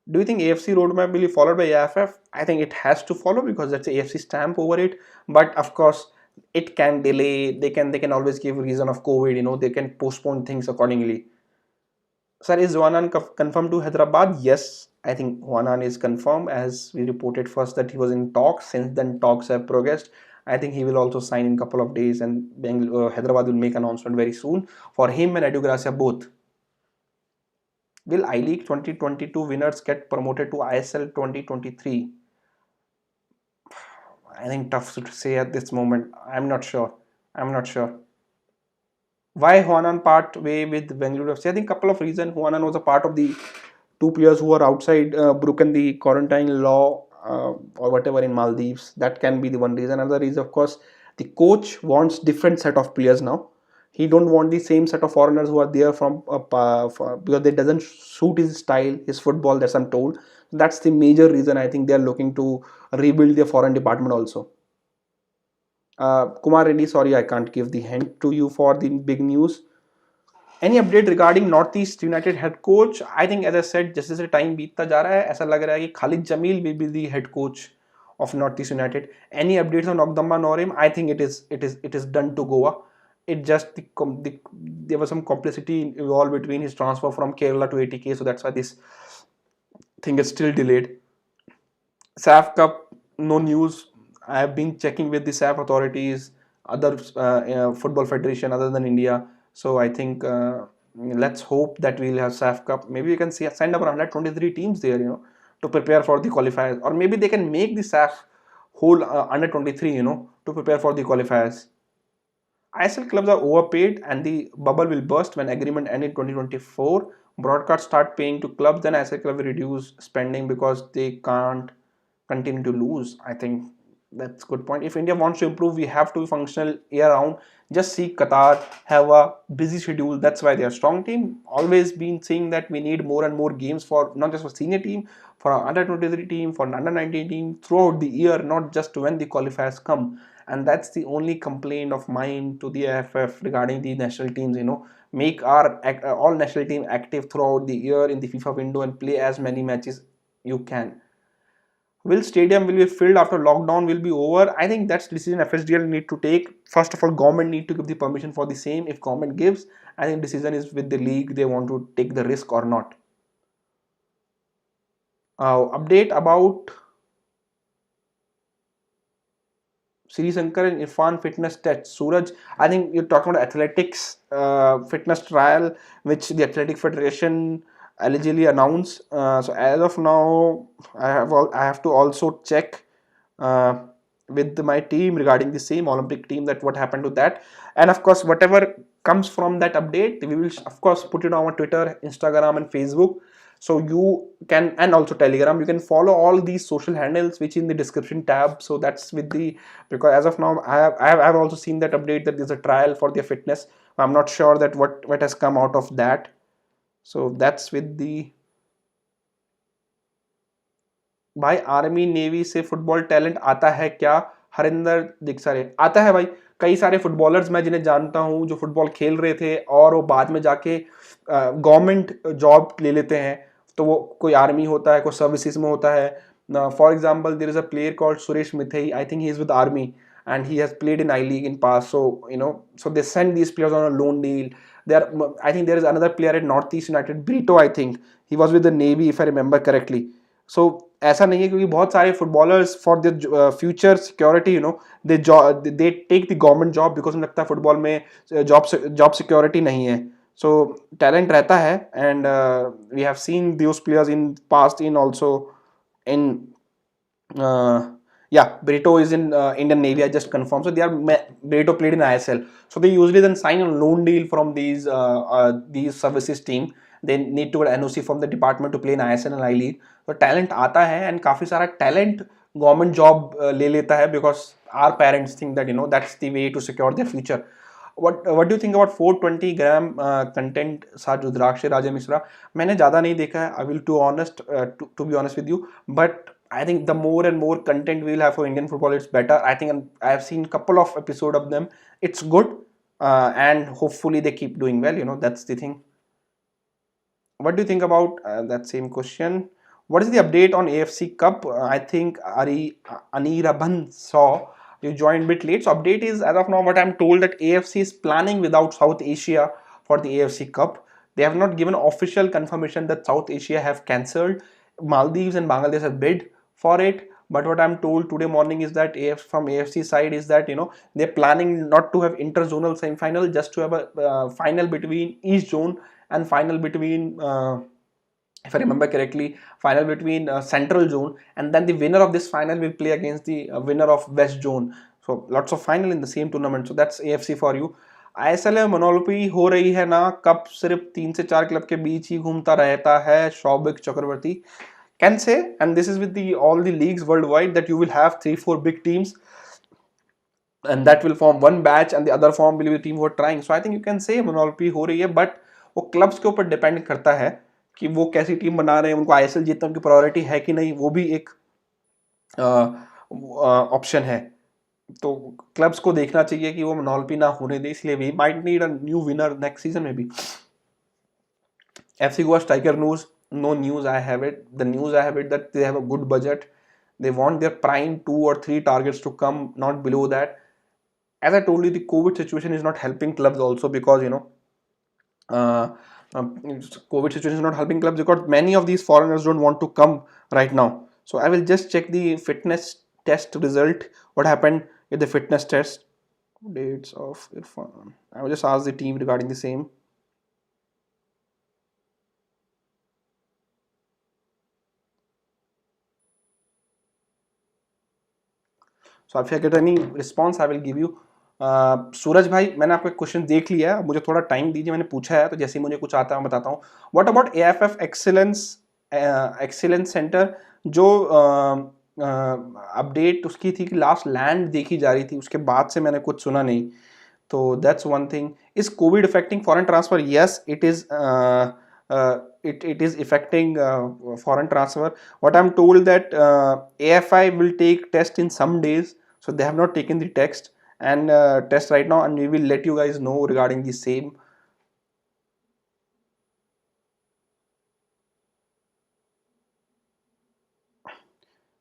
Do you think AFC roadmap will be followed by AFF? I think it has to follow because that's AFC stamp over it. But of course, it can delay. They can always give reason of COVID. They can postpone things accordingly. Sir, is Juanan confirmed to Hyderabad? Yes, I think Juanan is confirmed, as we reported first that he was in talks. Since then, talks have progressed. I think he will also sign in a couple of days, and Hyderabad will make announcement very soon for him and Edu Gracia both. Will I-League 2022 winners get promoted to ISL 2023? I think tough to say at this moment. I'm not sure. Why Huanan part way with Bengaluru FC? I think couple of reasons. Huanan was a part of the two players who were outside, broken the quarantine law or whatever in Maldives. That can be the one reason. Another is, of course, the coach wants different set of players now. He don't want the same set of foreigners who are there from because it doesn't suit his style, his football. That's I'm told. That's the major reason. I think they are looking to rebuild their foreign department also. Kumar Reddy, sorry, I can't give the hint to you for the big news. Any update regarding Northeast United head coach? I think, as I said, जैसे जैसे time बीतता जा रहा है, ऐसा लग रहा है कि Khalid Jamil will be the head coach of Northeast United. Any updates on Ogdamba Norim? I think it is done to Goa. It just there was some complexity involved between his transfer from Kerala to ATK, so that's why this thing is still delayed. SAF Cup, no news. I have been checking with the SAF authorities, other football federation other than India. So I think let's hope that we'll have SAF Cup. Maybe we can send up around 123 teams there, to prepare for the qualifiers, or maybe they can make the SAF whole under 23, to prepare for the qualifiers. ISL clubs are overpaid and the bubble will burst when agreement end in 2024. Broadcast start paying to clubs, then ISL club will reduce spending because they can't continue to lose. I think that's a good point. If India wants to improve, we have to be functional year round. Just see Qatar have a busy schedule. That's why they are a strong team. Always been saying that we need more and more games for not just for senior team, for our under 23 team, for under 19 team throughout the year, not just when the qualifiers come. And that's the only complaint of mine to the AFF regarding the national teams. Make our all national team active throughout the year in the FIFA window and play as many matches you can. Will stadium will be filled after lockdown will be over? I think that's decision FSDL need to take. First of all, government need to give the permission for the same. If government gives, I think decision is with the league. They want to take the risk or not. Update about Sri Shankar and Irfan fitness test. Suraj, I think you're talking about athletics fitness trial, which the Athletic Federation allegedly announced. So as of now, I have to also check with my team regarding the same Olympic team that what happened to that, and of course whatever comes from that update, we will of course put it on our Twitter, Instagram, and Facebook. So you can, and also Telegram, you can follow all these social handles which in the description tab. So that's with the, because as of now I have also seen that update that there's a trial for their fitness. I'm not sure that what has come out of that. So that's with the, भाई army navy से football talent आता है क्या? हरिंदर दिक्सारे, आता है भाई. कई सारे फुटबॉलर्स मैं जिन्हें जानता हूं जो फुटबॉल खेल रहे थे और वो बाद में जाके गवर्नमेंट जॉब ले लेते हैं. तो वो कोई आर्मी होता है, कोई सर्विसेज में होता है. For example there is a player called Suresh Mithai. I think he is with army and he has played in I-League in past. So so they send these players on a loan deal. I think there is another player at Northeast United, Brito, I think he was with the Navy if I remember correctly. So ऐसा नहीं है, क्योंकि बहुत सारे footballers for the future security they take the government job because मुझे लगता है football में जॉब सिक्योरिटी नहीं है. सो टैलेंट रहता है and we have seen those players in past in also in yeah, Brito is in Indian Navy. I just confirmed. So Brito played in ISL. So they usually then sign a loan deal from these services team. They need to get NOC from the department to play in ISL and I-League. So talent आता है and काफी सारा talent government job ले लेता है because our parents think that that's the way to secure their future. What do you think about 420 gram content साथ रुद्राक्ष राजा मिश्रा? मैंने ज़्यादा नहीं देखा है. I will to be honest with you, but I think the more and more content we'll have for Indian football, it's better. I think I have seen a couple of episodes of them. It's good. and hopefully they keep doing well. You know, that's the thing. What do you think about that same question? What is the update on AFC Cup? I think Aniraban saw you joined a bit late. So update is, as of now, what I'm told, that AFC is planning without South Asia for the AFC Cup. They have not given official confirmation that South Asia have cancelled. Maldives and Bangladesh have bid for it. But what I'm told today morning is that from AFC side is that, you know, they're planning not to have interzonal semi-final, just to have a final between each zone and final between if I remember correctly, final between Central Zone, and then the winner of this final will play against the winner of West Zone. So lots of final in the same tournament. So that's AFC for you. ISL में monopoly हो रही है ना, cup सिर्फ 3 से 4 club के बीच ही घूमता रहता है, शौबिक चक्रवर्ती can say, and this is with the all the leagues worldwide, that you will have 3-4 big teams and that will form one batch and the other form will be the team who are trying. So I think you can say monopoly हो रही है, but वो clubs के ऊपर depend करता है कि वो कैसी टीम बना रहे हैं, उनको आईएसएल जीतना उनकी प्रायोरिटी है कि नहीं, वो भी एक ऑप्शन है. तो क्लब्स को देखना चाहिए कि वो मोनोपोली ना होने दे, इसलिए we might need a new winner next season में भी. FC Goa striker news, no news I have it. The news I have it that they have a good budget. They want their prime 2 or 3 targets to come, not below that. As I told you, the COVID situation is not helping clubs also, because, you know, COVID situation is not helping clubs because many of these foreigners don't want to come right now. So I will just check the fitness test result. What happened with the fitness test? Dates of Irfan. I will just ask the team regarding the same. So if I get any response, I will give you. सूरज भाई, मैंने आपका question देख लिया है, मुझे थोड़ा time दीजिए, मैंने पूछा है तो जैसे ही मुझे कुछ आता है मैं बताता हूँ. What about AFF excellence centre, जो अपडेट उसकी थी कि लास्ट लैंड देखी जा रही थी, उसके बाद से मैंने कुछ सुना नहीं. तो that's one thing. Is Covid affecting foreign transfer? Yes, it is. It is affecting foreign transfer. What I'm told that AFI will take test in some days, so they have not taken the test right now, and we will let you guys know regarding the same.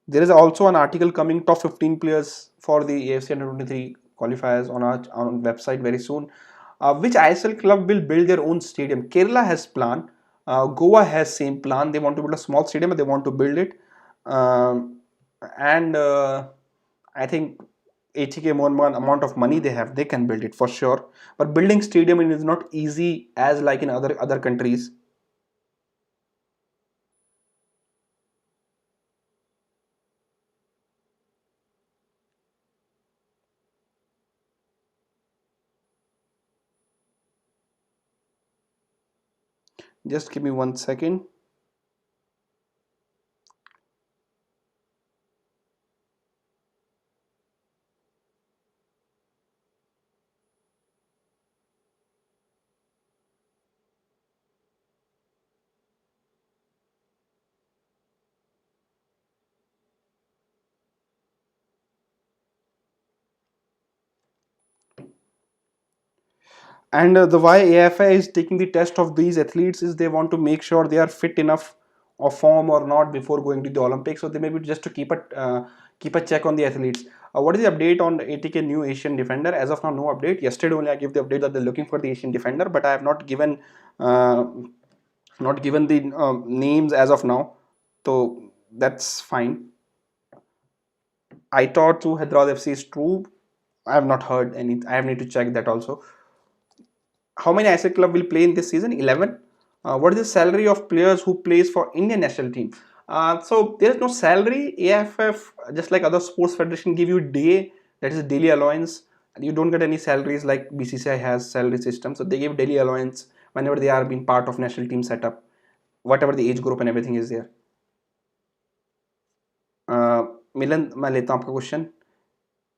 There is also an article coming, top 15 players for the AFC Under-23 qualifiers on our website very soon. Which ISL club will build their own stadium? Kerala has plan. Goa has same plan. They want to build a small stadium, but they want to build it. And I think 80k more amount of money they have, they can build it for sure. But building stadium is not easy as like in other countries. Just give me 1 second. And the why AFI is taking the test of these athletes is they want to make sure they are fit enough of form or not before going to the Olympics. So they maybe just to keep a check on the athletes. What is the update on 80k new Asian defender? As of now, no update. Yesterday only I gave the update that they're looking for the Asian defender, but I have not given the names as of now. So that's fine. I thought to Hyderabad FC is true. I have not heard any. I have need to check that also. How many ISL club will play in this season? 11. What is the salary of players who plays for Indian national team? So there is no salary. AFF, just like other sports federation, give you day, that is daily allowance. You don't get any salaries like BCCI has salary system. So they give daily allowance whenever they are being part of national team setup, whatever the age group and everything is there. Milan, मैं लेता हूँ आपका question.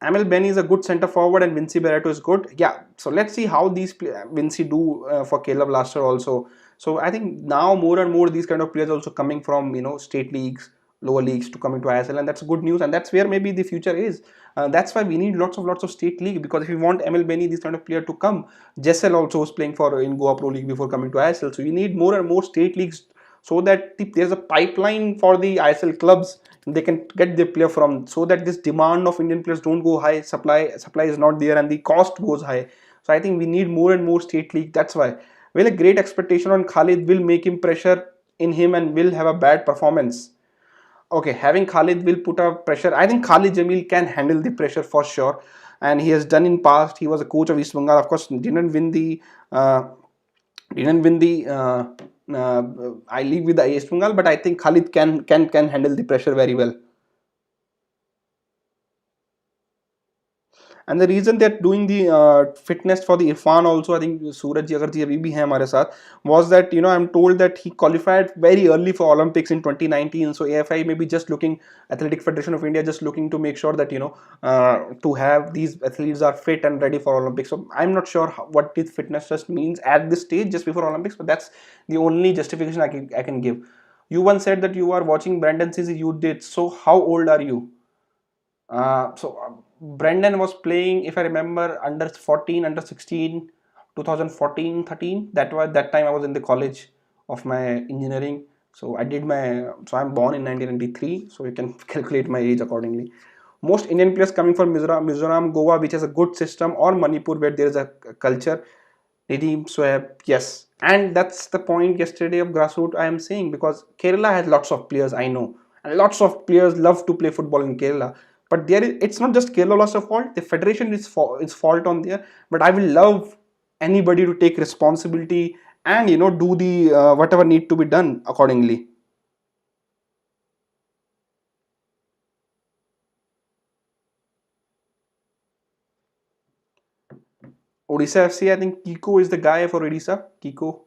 Amel Benny is a good centre forward and Vinci Barreto is good. Yeah, so let's see how these Vinci do for Caleb Laster also. So I think now more and more these kind of players also coming from, you know, state leagues lower leagues to come into ISL, and that's good news, and that's where maybe the future is. That's why we need lots of state league, because if you want ML Beni, this kind of player to come, Jessel also was playing for in Goa Pro League before coming to ISL. So you need more and more state leagues, so that there's a pipeline for the ISL clubs, they can get their player from, so that this demand of Indian players don't go high, supply is not there, and the cost goes high. So I think we need more and more state league. That's why, well, a great expectation on Khalid will make him pressure in him and will have a bad performance. Okay, having Khalid will put a pressure. I think Khalid Jamil can handle the pressure for sure, and he has done in past. He was a coach of East Bengal. Of course, uh, didn't win the I League with the East Bengal, but I think Khalid can handle the pressure very well. And the reason they're doing the fitness for the Irfan also, I think Suraj ji agar ji abhi bhi hai hamare sath, was that, I'm told that he qualified very early for Olympics in 2019. So AFI may be just looking, Athletic Federation of India just looking to make sure that, to have these athletes are fit and ready for Olympics. So I'm not sure what this fitness just means at this stage just before Olympics, but that's the only justification I can give. You once said that you are watching Brandon since you did. So how old are you? Brendan was playing, if I remember, under 14, under 16, 2014, 13. That time I was in the college of my engineering. So I'm born in 1993. So you can calculate my age accordingly. Most Indian players coming from Mizoram, Goa, which has a good system, or Manipur, where there is a culture. Redeem, Swab, yes. And that's the point yesterday of grassroots I am saying, because Kerala has lots of players, I know. And lots of players love to play football in Kerala. But it's not just Kerala lots of fault. The federation is fault on there. But I will love anybody to take responsibility and, do the whatever need to be done accordingly. Odisha FC, I think Kiko is the guy for Odisha. Kiko.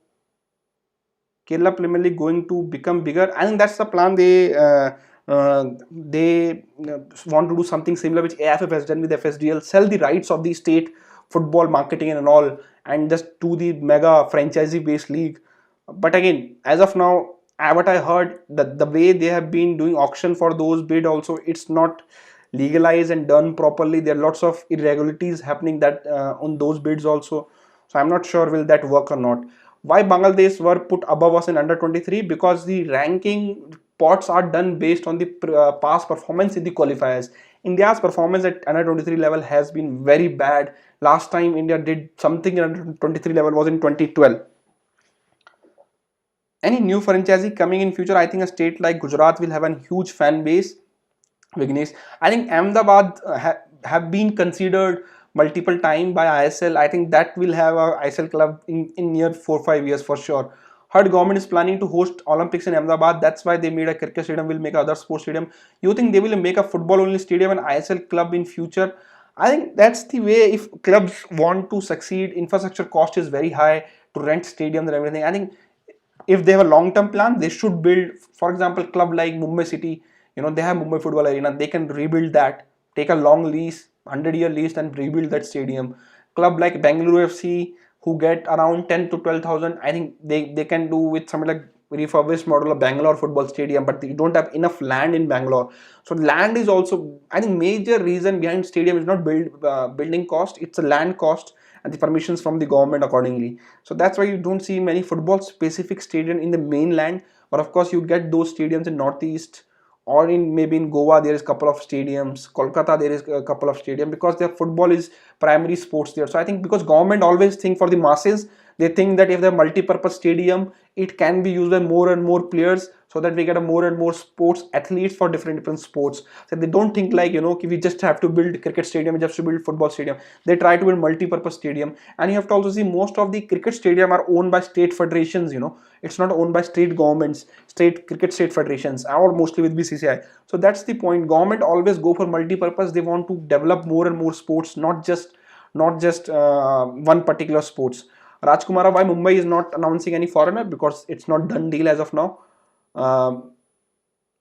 Kerala Premier League going to become bigger. I think that's the plan. They want to do something similar, which AFF has done with FSDL, sell the rights of the state football marketing and all, and just do the mega franchisee based league. But again, as of now, what I heard, that the way they have been doing auction for those bid also, it's not legalized and done properly. There are lots of irregularities happening that on those bids also. So I'm not sure will that work or not. Why Bangladesh were put above us in under 23? Because the ranking pots are done based on the past performance in the qualifiers. India's performance at under 23 level has been very bad. Last time India did something at under 23 level was in 2012. Any new franchisee coming in future? I think a state like Gujarat will have a huge fan base. Vignesh, I think Ahmedabad have been considered multiple time by ISL. I think that will have a ISL club in near 4 5 years for sure. Heard government is planning to host Olympics in Ahmedabad. That's why they made a cricket stadium. Will make other sports stadium. You think they will make a football only stadium and ISL club in future? I think that's the way. If clubs want to succeed, infrastructure cost is very high to rent stadiums and everything. I think if they have a long-term plan, they should build, for example, club like Mumbai City, they have Mumbai Football Arena, they can rebuild that, take a long lease, 100-year lease, and rebuild that stadium. Club like Bangalore FC, who get around 10 to 12,000, I think they can do with something like refurbished model of Bangalore football stadium, but they don't have enough land in Bangalore. So land is also, I think, major reason behind stadium is not building cost, it's a land cost and the permissions from the government accordingly. So that's why you don't see many football specific stadium in the mainland, but of course you get those stadiums in northeast, or in maybe in Goa there is a couple of stadiums, Kolkata there is a couple of stadiums, because their football is primary sports there. So I think because government always think for the masses, they think that if they have multi-purpose stadium, it can be used by more and more players, so that we get a more and more sports athletes for different sports. So they don't think like, we just have to build cricket stadium, we just have to build football stadium. They try to build multi-purpose stadium. And you have to also see most of the cricket stadium are owned by state federations. It's not owned by state governments, state federations, or mostly with BCCI. So that's the point. Government always go for multi-purpose. They want to develop more and more sports, not just one particular sports. Rajkumara, why Mumbai is not announcing any foreigner? Because it's not done deal as of now. Um,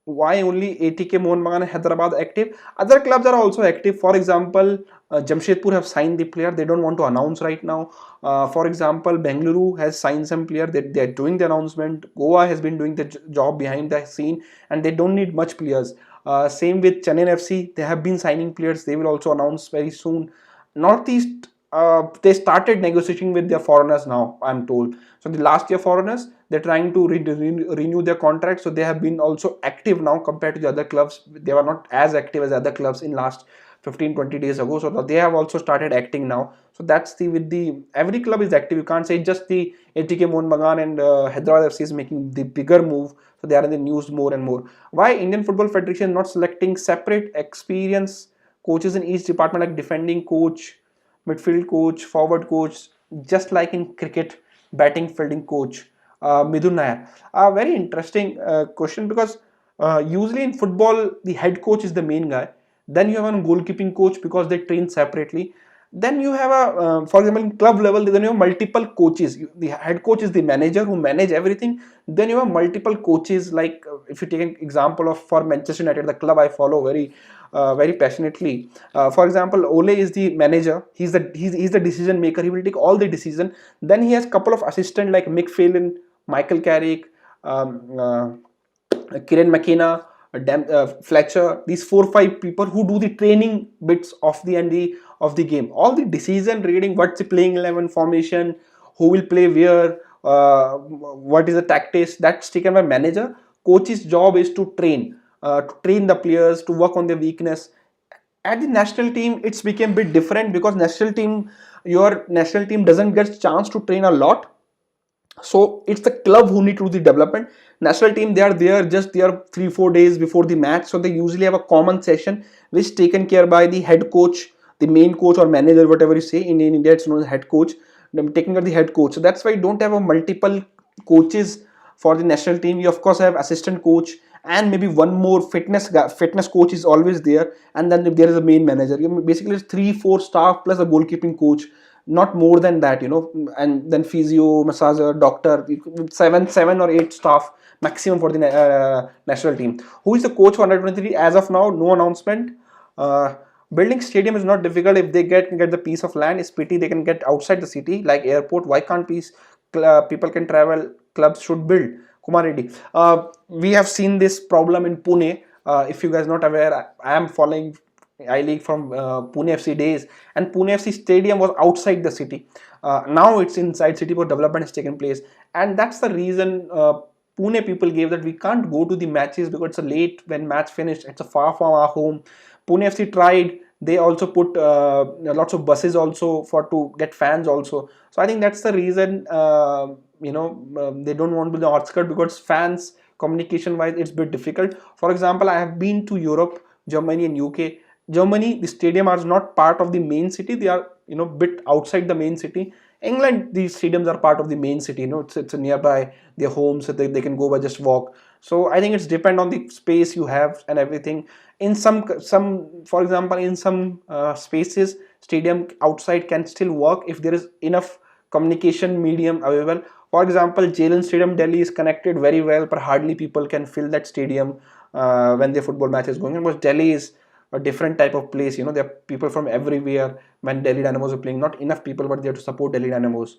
why only ATK Mohun Bagan and Hyderabad active? Other clubs are also active. For example, Jamshedpur have signed the player. They don't want to announce right now. For example, Bengaluru has signed some player. They're doing the announcement. Goa has been doing the job behind the scene, and they don't need much players. Same with Chennai FC. They have been signing players. They will also announce very soon. Northeast, they started negotiating with their foreigners now, I'm told. So the last year foreigners, they're trying to renew their contract. So they have been also active now compared to the other clubs. They were not as active as other clubs in last 15-20 days ago. So they have also started acting now. So that's the with the every club is active. You can't say just the ATK Mohun Bagan and Hyderabad FC is making the bigger move. So they are in the news more and more. Why Indian Football Federation not selecting separate experience coaches in each department, like defending coach, midfield coach, forward coach, just like in cricket, batting, fielding coach, Midun Nair? A very interesting question, because usually in football, the head coach is the main guy. Then you have a goalkeeping coach because they train separately. Then you have for example, in club level, then you have multiple coaches. The head coach is the manager who manage everything. Then you have multiple coaches. Like if you take an example of for Manchester United, the club I follow very passionately. For example, Ole is the manager. He's the decision maker. He will take all the decision. Then he has couple of assistants like Mick Phelan, Michael Carrick, Kieran McKenna, Fletcher. These 4 5 people who do the training bits of the game. All the decision reading, what's the playing 11 formation, who will play where, what is the tactics, that's taken by manager. Coach's job is to train the players, to work on their weakness. At the national team, it's became a bit different, because your national team doesn't get chance to train a lot. So it's the club who need to do the development. National team, they are there just there 3-4 days before the match, so they usually have a common session which taken care by the head coach, the main coach or manager, whatever you say. In India it's known as head coach. Them taking care of the head coach. So that's why you don't have a multiple coaches for the national team. You of course have assistant coach, and maybe one more fitness coach is always there, and then there is a main manager. Basically it's 3-4 staff plus a goalkeeping coach, not more than that, and then physio, massager, doctor. 7 or 8 staff maximum for the national team. Who is the coach for under 23? As of now, no announcement. uh, Building stadium is not difficult. If they get the piece of land, it's pity they can get outside the city, like airport. Why can't people can travel? Clubs should build. Kumar Reddy, we have seen this problem in Pune. If you guys not aware, I am following I League from Pune FC days, and Pune FC stadium was outside the city. Now it's inside city, but development has taken place, and that's the reason Pune people gave that we can't go to the matches because it's a late when match finished. It's a far from our home. Pune FC tried. They also put lots of buses also for to get fans also. So I think that's the reason. They don't want to be the outskirts, because fans communication wise it's a bit difficult. For example, I have been to Europe, Germany and UK. Germany, the stadium are not part of the main city. They are bit outside the main city. England, these stadiums are part of the main city. It's a nearby their home, so they can go by just walk. So I think it's depend on the space you have and everything. In some for example, in some spaces, stadium outside can still work if there is enough communication medium available. For example, Jalen Stadium, Delhi is connected very well, but hardly people can fill that stadium when the football match is going on. Because Delhi is a different type of place. There are people from everywhere. When Delhi Dynamos are playing, not enough people, but they have to support Delhi Dynamos.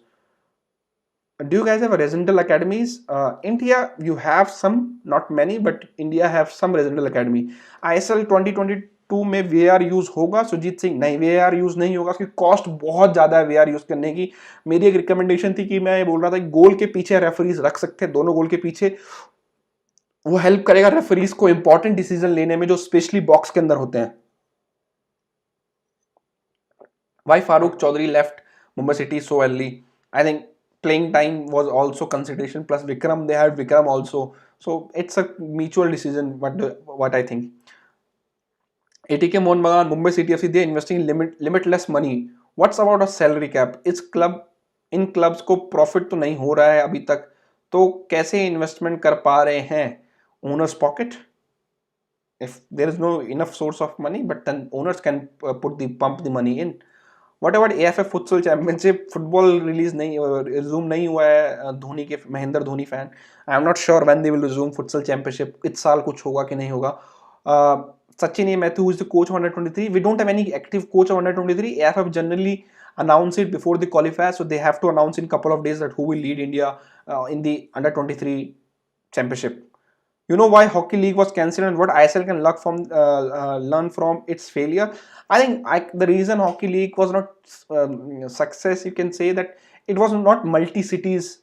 Do you guys have a residential academies? India, you have some, not many, but India have some residential academy. ISL 2022 में VAR use होगा? सुजीत सिंह, नहीं, VAR use नहीं होगा, उसकी cost बहुत ज्यादा है VAR use करने की. मेरी एक रिकमेंडेशन थी कि मैं बोल रहा था गोल के पीछे रेफरीज रख सकते हैं, दोनों गोल के पीछे. वो हेल्प करेगा रेफरीज को इंपॉर्टेंट डिसीजन लेने में जो स्पेशली बॉक्स के अंदर होते हैं. Why Farooq Chaudhary left Mumbai City so early? I think playing time was also consideration. Plus Vikram, they had Vikram also. So it's a mutual decision. What I think. ATK Mohun Bagan, Mumbai City FC, they're investing in limitless money. What's about a salary cap? In clubs को profit तो नहीं हो रहा है अभी तक, तो कैसे इन्वेस्टमेंट कर पा रहे हैं? Owners pocket. If there is no enough source of money, but then owners can pump the money in. What about AFF futsal championship? Football release नहीं, रिज्यूम नहीं हुआ है धोनी के, Mahendra Dhoni fan. I am not sure when they will resume futsal championship. इस साल कुछ होगा कि नहीं होगा. Sachin A. Mathew, who is the coach of under-23, we don't have any active coach of under-23. AFF generally announce it before the qualifiers, so they have to announce in couple of days that who will lead India in the under-23 championship. You know why Hockey League was cancelled and what ISL can learn from its failure? I think the reason Hockey League was not success, you can say that it was not multi-cities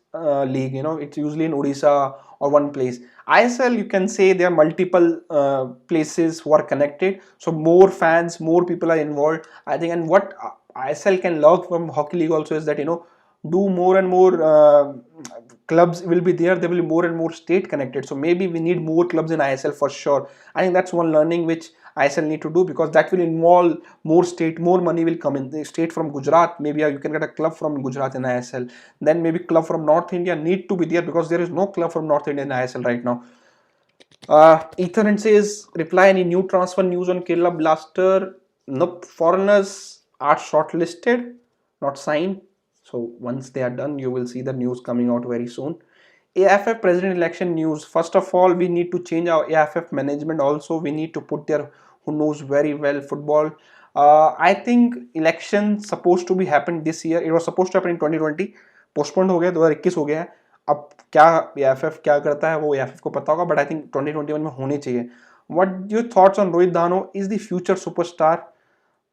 league. You know, it's usually in Odisha or one place. ISL, you can say there are multiple places who are connected, so more fans, more people are involved. I think, and what ISL can learn from Hockey League also is that, you know, do more and more clubs will be there. There will be more and more state connected. So maybe we need more clubs in ISL for sure. I think that's one learning which ISL need to do, because that will involve more state, more money will come in. The state from Gujarat, maybe you can get a club from Gujarat in ISL. Then maybe club from North India need to be there, because there is no club from North India in ISL right now. Ethan says, reply any new transfer news on Kerala Blaster? Nope, foreigners are shortlisted, not signed. So once they are done, you will see the news coming out very soon. AFF president election news. First of all, we need to change our AFF management also. We need to put there who knows very well football. I think election supposed to be happened this year. It was supposed to happen in 2020. Postponed हो गया, 2021 हो गया है. अब क्या AFF क्या करता है वो AFF को पता होगा, but I think 2021 में होने चाहिए. What your thoughts on Rohit Dhano? Is the future superstar?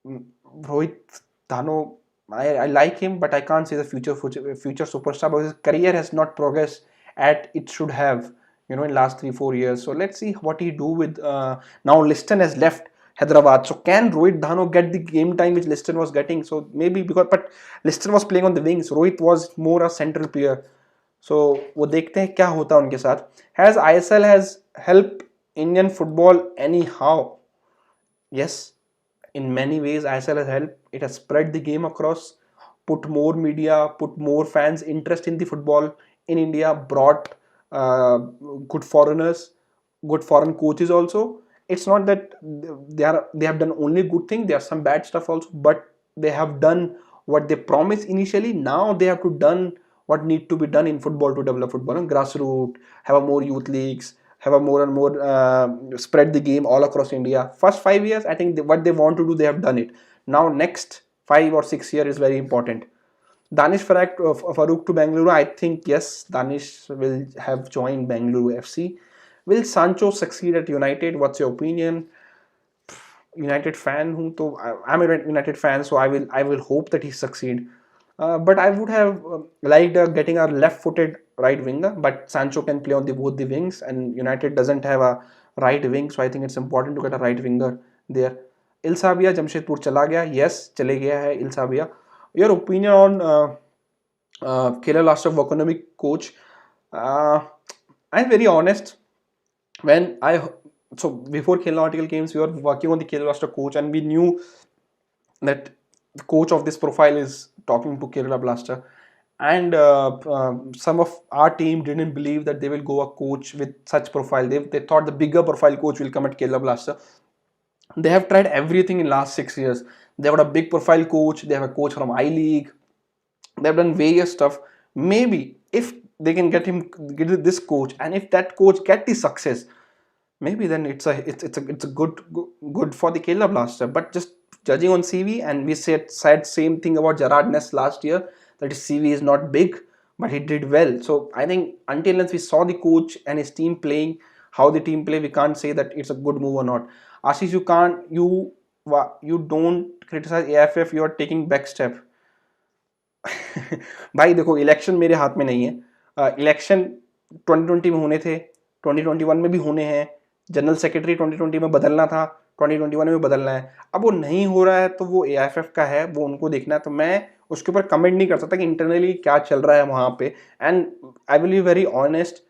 Rohit Dhano, I like him, but I can't say the future superstar, because his career has not progressed at it should have, you know, in last 3-4 years. So let's see what he do with now Liston has left Hyderabad. So can Rohit Dhano get the game time which Liston was getting? So maybe, because but Liston was playing on the wings, Rohit was more a central player. So वो देखते हैं क्या होता है उनके साथ. Has ISL has helped Indian football anyhow? Yes, in many ways ISL has helped. It has spread the game across, put more media, put more fans interest in the football in India, brought good foreigners, good foreign coaches also. It's not that they have done only good thing. There are some bad stuff also, but they have done what they promised initially. Now they have to done what need to be done in football to develop football and grassroots, have a more youth leagues, have a more and more spread the game all across India. First 5 years, I think what they want to do, they have done it. Now next 5 or 6 years is very important. Danish Farooq to Bengaluru. I think yes, Danish will have joined Bengaluru FC. Will Sancho succeed at United? What's your opinion? United fan हूँ तो I'm a United fan, so I will hope that he succeed. But I would have liked getting a left-footed right winger, but Sancho can play on both the wings, and United doesn't have a right wing, so I think it's important to get a right winger there. Ilsabia Jamshedpur चला गया. Yes, चले गया है Ilsabia. Your opinion on Khel Last of economic coach? I'm very honest. So before Khel article came, we were working on the Khel Last coach, and we knew that the coach of this profile is talking to Kerala Blaster, and some of our team didn't believe that they will go a coach with such profile. They thought the bigger profile coach will come at Kerala Blaster. They have tried everything in last 6 years. They have a big profile coach. They have a coach from I League. They have done various stuff. Maybe if they can get this coach, and if that coach get the success, maybe then it's a good for the Kerala Blaster. But just judging on CV, and we said same thing about Gerard Ness last year, that his CV is not big, but he did well. So I think until we saw the coach and his team playing, how the team play, we can't say that it's a good move or not. Ashish, you don't criticize AFF, you are taking back step. भाई देखो, election मेरे हाथ में नहीं है. Election 2020 में होने थे, 2021 में भी होने हैं. जनरल सेक्रेटरी 2020 में बदलना था, 2021 में बदलना है. अब वो नहीं हो रहा है तो वो AFF का है, वो उनको देखना है. तो मैं उसके ऊपर कमेंट नहीं कर सकता कि इंटरनली क्या चल रहा है वहाँ पे. And I will be very honest,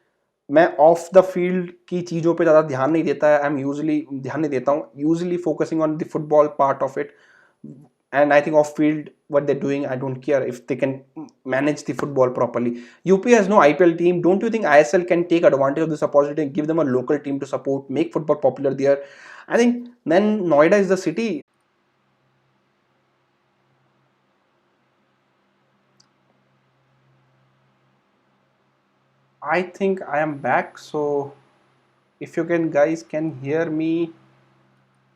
मैं ऑफ द फील्ड की चीज़ों पे ज़्यादा ध्यान नहीं देता है. आई एम यूजली ध्यान नहीं देता हूँ, usually focusing on the football part of it. And I think off field, what they're doing, I don't care if they can manage the football properly. UP has no IPL team. Don't you think ISL can take advantage of this opportunity and give them a local team to support, make football popular there? I think then Noida is the city. I think I am back. So if you can guys can hear me,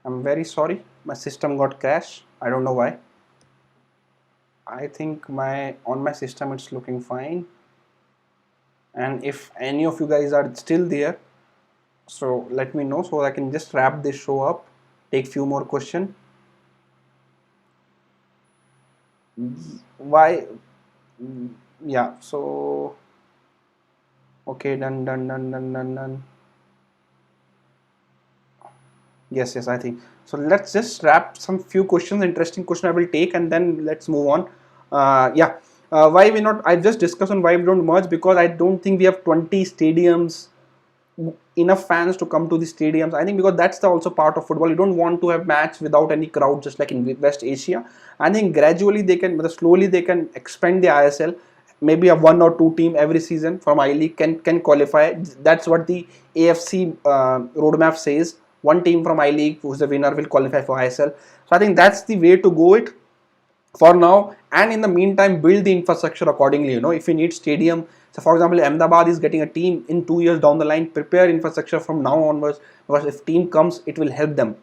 I'm very sorry. My system got crashed. I don't know why. I think my on my system it's looking fine. And if any of you guys are still there, so let me know so I can just wrap this show up. Take few more questions. Why? Yeah. So okay, done. Yes, I think so. Let's just wrap some few questions, interesting question I will take, and then let's move on. Yeah, why we not? I just discussed on why we don't merge, because I don't think we have 20 stadiums, enough fans to come to the stadiums. I think because that's the also part of football. You don't want to have match without any crowd, just like in West Asia. I think gradually they can, slowly they can expand the ISL. Maybe a one or two team every season from I League can qualify. That's what the AFC roadmap says. One team from I League who's the winner will qualify for ISL. So I think that's the way to go it for now, and in the meantime build the infrastructure accordingly. If you need stadium, so for example Ahmedabad is getting a team in 2 years down the line, prepare infrastructure from now onwards, because if team comes it will help them.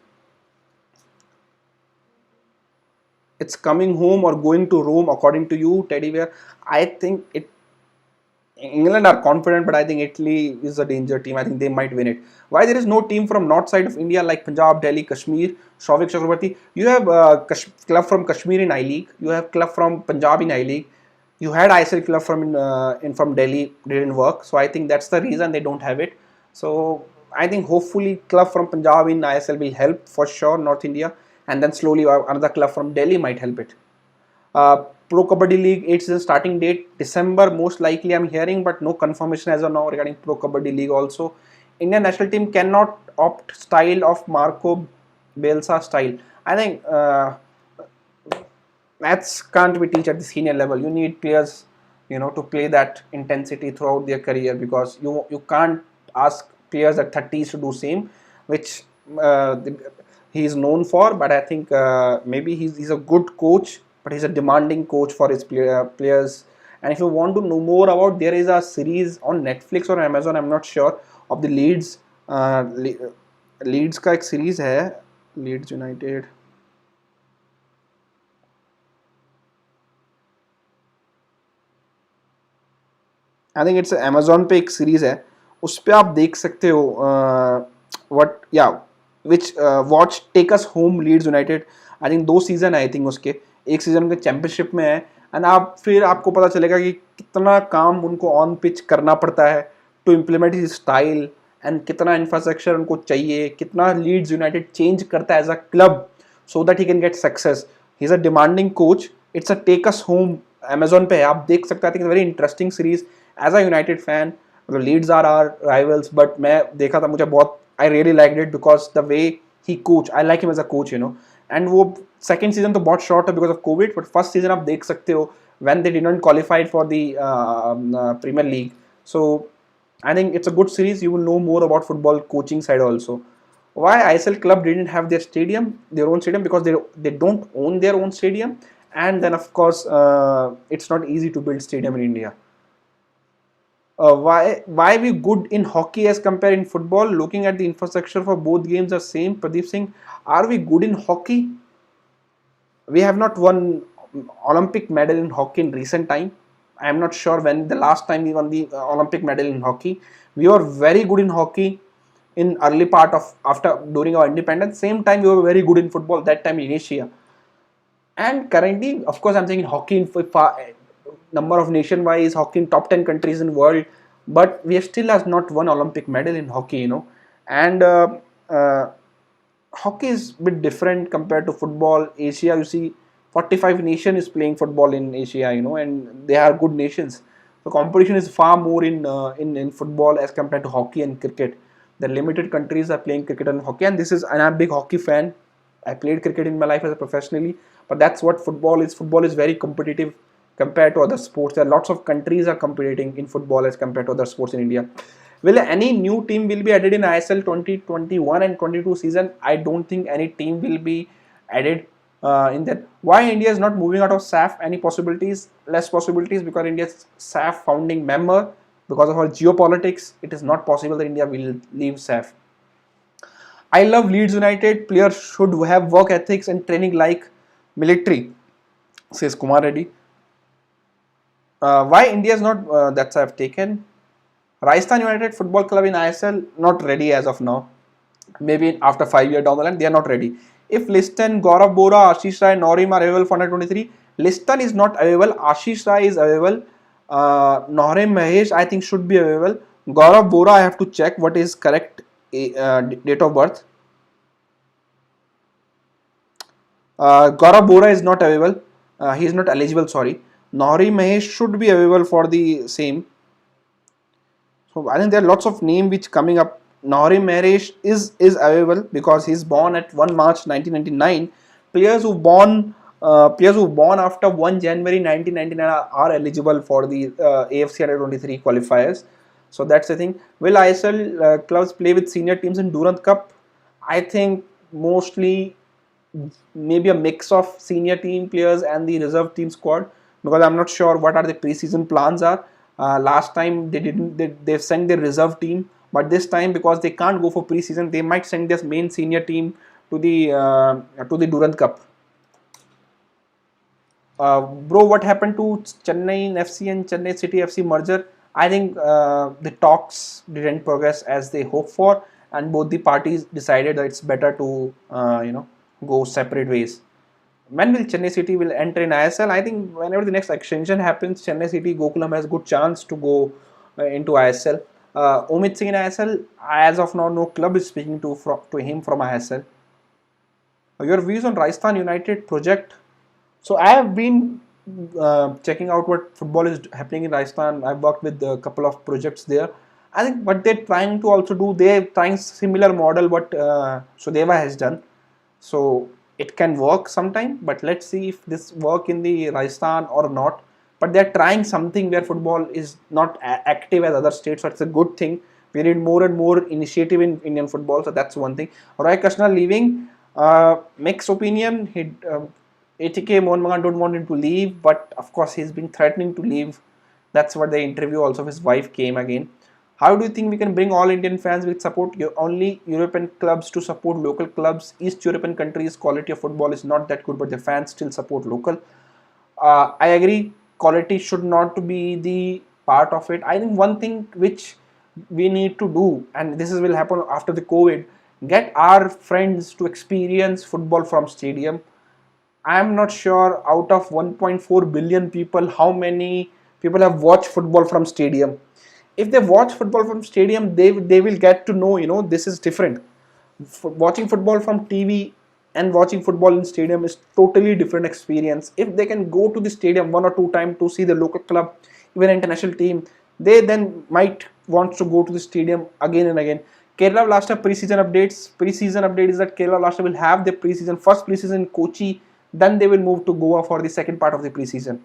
It's coming home or going to Rome according to you, Teddy Bear? I think it England are confident, but I think Italy is a danger team. I think they might win it. Why there is no team from north side of India like Punjab, Delhi, Kashmir, Shavik Chakrabarti? You have club from Kashmir in I League. You have club from Punjab in I League. You had ISL club from in from Delhi, didn't work. So I think that's the reason they don't have it. So I think hopefully club from Punjab in ISL will help for sure North India, and then slowly another club from Delhi might help it. Pro Kabaddi League, it's the starting date December most likely I'm hearing, but no confirmation as of now regarding Pro Kabaddi League also. Indian national team cannot opt style of Marco Bielsa style. I think maths can't be taught at the senior level. You need players, to play that intensity throughout their career, because you can't ask players at 30s to do same, which he is known for. But I think maybe he's a good coach, but he's a demanding coach for his players. And if you want to know more about, there is a series on Netflix or Amazon, I'm not sure, of the Leeds. Leeds का एक series है, Leeds United. I think it's Amazon पे एक series है, उस पर आप देख सकते हो. व्हाट या which watch take us home Leeds United. I think 2 season है आई थिंक उसके. एक सीजन उनके चैंपियनशिप में है, एंड आप फिर आपको पता चलेगा कि कितना काम उनको ऑन पिच करना पड़ता है to implement his style, and कितना इंफ्रास्ट्रक्चर उनको चाहिए, कितना लीड्स यूनाइटेड चेंज करता है as a club so that he can get success. He is a demanding coach. It's a take us home, Amazon पे है, आप देख सकते हैं. I think very interesting series. As a United fan, Leeds are are rivals, but मैं देखा था, मुझे बहुत I really like it because the way he coach, I like him as a coach, and वो सेकंड सीजन तो बहुत short है because of Covid, but first season आप देख सकते हो when they didn't qualify for the Premier League. So I think it's a good series. You will know more about football coaching side also. Why ISL club didn't have their own stadium? Because they don't own their own stadium, and then of course it's not easy to build stadium in India. Why we good in hockey as compared in football? Looking at the infrastructure for both games are same. Pradeep Singh, are we good in hockey? We have not won Olympic medal in hockey in recent time. I am not sure when the last time we won the Olympic medal in hockey. We were very good in hockey in early part of after during our independence. Same time we were very good in football that time in Asia. And currently, of course, I'm saying in hockey in number of nation-wise hockey in top 10 countries in the world, but we still has not won Olympic medal in hockey. And uh, hockey is a bit different compared to football. Asia, you see, 45 nation is playing football in Asia, and they are good nations. The competition is far more in football as compared to hockey and cricket. The limited countries are playing cricket and hockey, and this is, and I'm a big hockey fan. I played cricket in my life as a professionally, but that's what football is. Football is very competitive compared to other sports. There are lots of countries are competing in football as compared to other sports in India. Will any new team will be added in ISL 2021 and 22 season? I don't think any team will be added in that. Why India is not moving out of SAF? Any possibilities? Less possibilities because India's SAF founding member because of our geopolitics, it is not possible that India will leave SAF. I love Leeds United. Players should have work ethics and training like military, says Kumar Reddy. Why India is not, that's I've taken. Rajasthan United Football Club in ISL, not ready as of now. Maybe after 5 years down the line, they are not ready. If Liston, Gaurav Bora, Ashish Rai, Norim are available for under 23, Liston is not available. Ashish Rai is available. Norim Mahesh, I think, should be available. Gaurav Bora, I have to check what is correct date of birth. Gaurav Bora is not available. He is not eligible, sorry. Norim Mahesh should be available for the same. So I think there are lots of names which coming up. Norim Mahesh is available because he's born at 1 March 1999. Players who born after 1 January 1999 are eligible for the AFC Under 23 qualifiers. So that's the thing. Will ISL clubs play with senior teams in Duran Cup? I think mostly maybe a mix of senior team players and the reserve team squad, because I'm not sure what are the preseason plans are. Last time they sent their reserve team, but this time because they can't go for preseason, they might send their main senior team to the Duran Cup. Bro, what happened to Chennai FC and Chennai City FC merger? I think the talks didn't progress as they hoped for, and both the parties decided that it's better to go separate ways. When will Chennai City will enter in ISL? I think whenever the next extension happens, Chennai City Gokulam has good chance to go into ISL. Omid Singh in ISL, as of now, no club is speaking to him from ISL. Your views on Rajasthan United project? So I have been checking out what football is happening in Rajasthan. I've worked with a couple of projects there. I think what they're trying to also do, they're trying similar model what Sudeva has done. So it can work sometime, but let's see if this work in the Rajasthan or not. But they're trying something where football is not active as other states, so it's a good thing. We need more and more initiative in Indian football, so that's one thing. Roy Krishna leaving, mixed opinion. He ATK Mohan Bagan don't want him to leave, but of course he's been threatening to leave. That's what the interview also of his wife came again. How do you think we can bring all Indian fans with support only European clubs to support local clubs? East European countries' quality of football is not that good, but the fans still support local. I agree, quality should not be the part of it. I think one thing which we need to do, and this will happen after the COVID, get our friends to experience football from stadium. I'm not sure out of 1.4 billion people, how many people have watched football from stadium. If they watch football from stadium, they will get to know, this is different. Watching football from TV and watching football in stadium is totally different experience. If they can go to the stadium 1 or 2 times to see the local club, even international team, they then might want to go to the stadium again and again. Kerala Blaster preseason updates. Preseason update is that Kerala Blaster will have their first preseason in Kochi, then they will move to Goa for the second part of the preseason.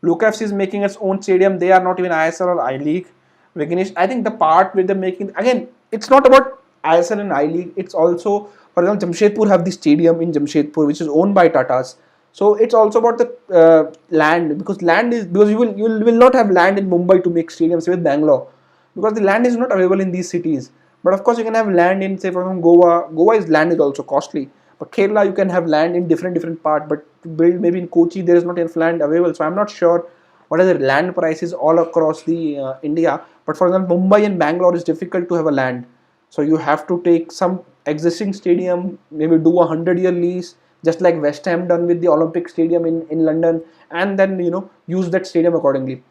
Luka FC is making its own stadium. They are not even ISL or I League. Vignesh, I think the part with them making, again, it's not about ISL and I League. It's also, for example, Jamshedpur have the stadium in Jamshedpur, which is owned by Tatas. So it's also about the land, because you will not have land in Mumbai to make stadiums with Bangalore, because the land is not available in these cities. But of course, you can have land in, say, for example, Goa. Goa's land is also costly. But Kerala, you can have land in different part, but to build maybe in Kochi, there is not enough land available. So I'm not sure what are the land prices all across the India. But for example, Mumbai and Bangalore is difficult to have a land. So you have to take some existing stadium, maybe do a 100-year lease, just like West Ham done with the Olympic Stadium in London, and then use that stadium accordingly.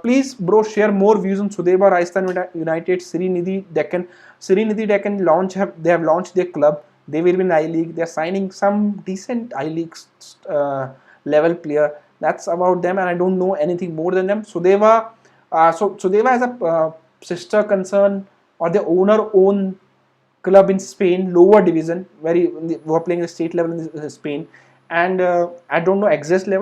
Please, bro, share more views on Sudeba, Rajasthan United, Srinidhi Deccan. Srinidhi Deccan they have launched their club. They will be in I League. They are signing some decent I League level player. That's about them, and I don't know anything more than them. Sudeva has a sister concern, or the owner-owned club in Spain, lower division, where were playing the state level in Spain, and I don't know exactly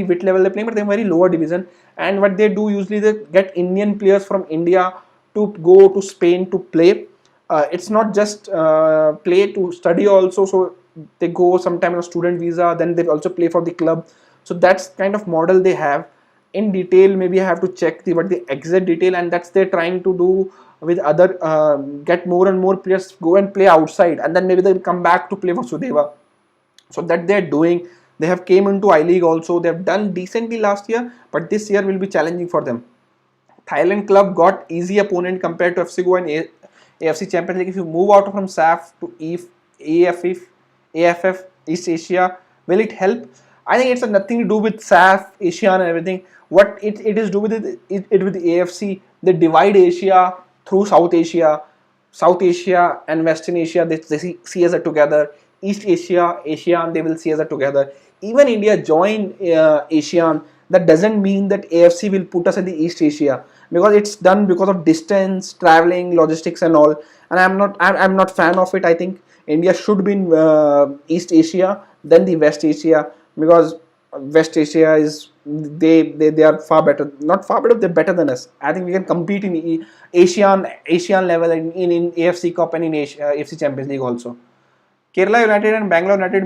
which level they're playing, but they're very lower division. And what they do usually, they get Indian players from India to go to Spain to play. It's not just play to study also, so they go sometime on a student visa, then they also play for the club. So that's kind of model they have. in detail. Maybe I have to check what the exact detail, and that's they're trying to do with other get more and more players go and play outside, and then maybe they'll come back to play for Sudeva. So that they're doing. They have came into I League also. They have done decently last year, but this year will be challenging for them. Thailand club got easy opponent compared to FC Goa and AFC Champions League. If you move out from SAF to AFF, East Asia, will it help? I think it's nothing to do with SAF, Asia and everything. What it is do with it with the AFC. They divide Asia through South Asia and Western Asia. They see us together. East Asia, ASEAN, they will see us together. Even India join ASEAN. That doesn't mean that AFC will put us in the East Asia, because it's done because of distance, traveling, logistics, and all. And I'm not fan of it. I think India should be in East Asia than the West Asia, because West Asia is they are far better. Not far better, they're better than us. I think we can compete in Asian level in AFC Cup and in AFC Champions League also. Kerala United and Bangalore United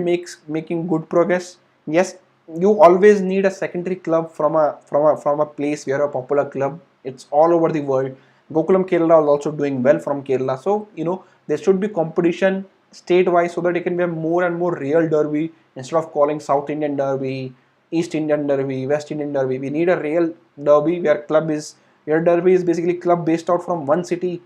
making good progress. Yes, you always need a secondary club from a place where a popular club. It's all over the world. Gokulam Kerala is also doing well from Kerala. So there should be competition state-wise so that it can be a more and more real derby instead of calling South Indian derby, East Indian derby, West Indian derby. We need a real derby where derby is basically club based out from one city,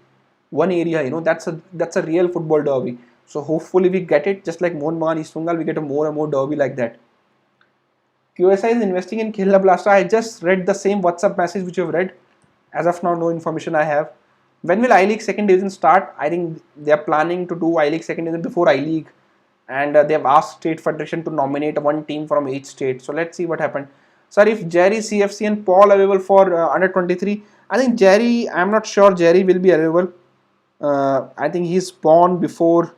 one area. That's a real football derby. So hopefully we get it, just like Mohun Bagan East Bengal, we get a more and more derby like that. QSI is investing in Khel Blasta. I just read the same WhatsApp message which you've read. As of now, no information I have. When will I League second division start? I think they are planning to do I League second division before I League, and they have asked State Federation to nominate one team from each state. So let's see what happens. Sir, if Jerry, CFC, and Paul available for under 23, I think Jerry. I'm not sure Jerry will be available. I think he's born before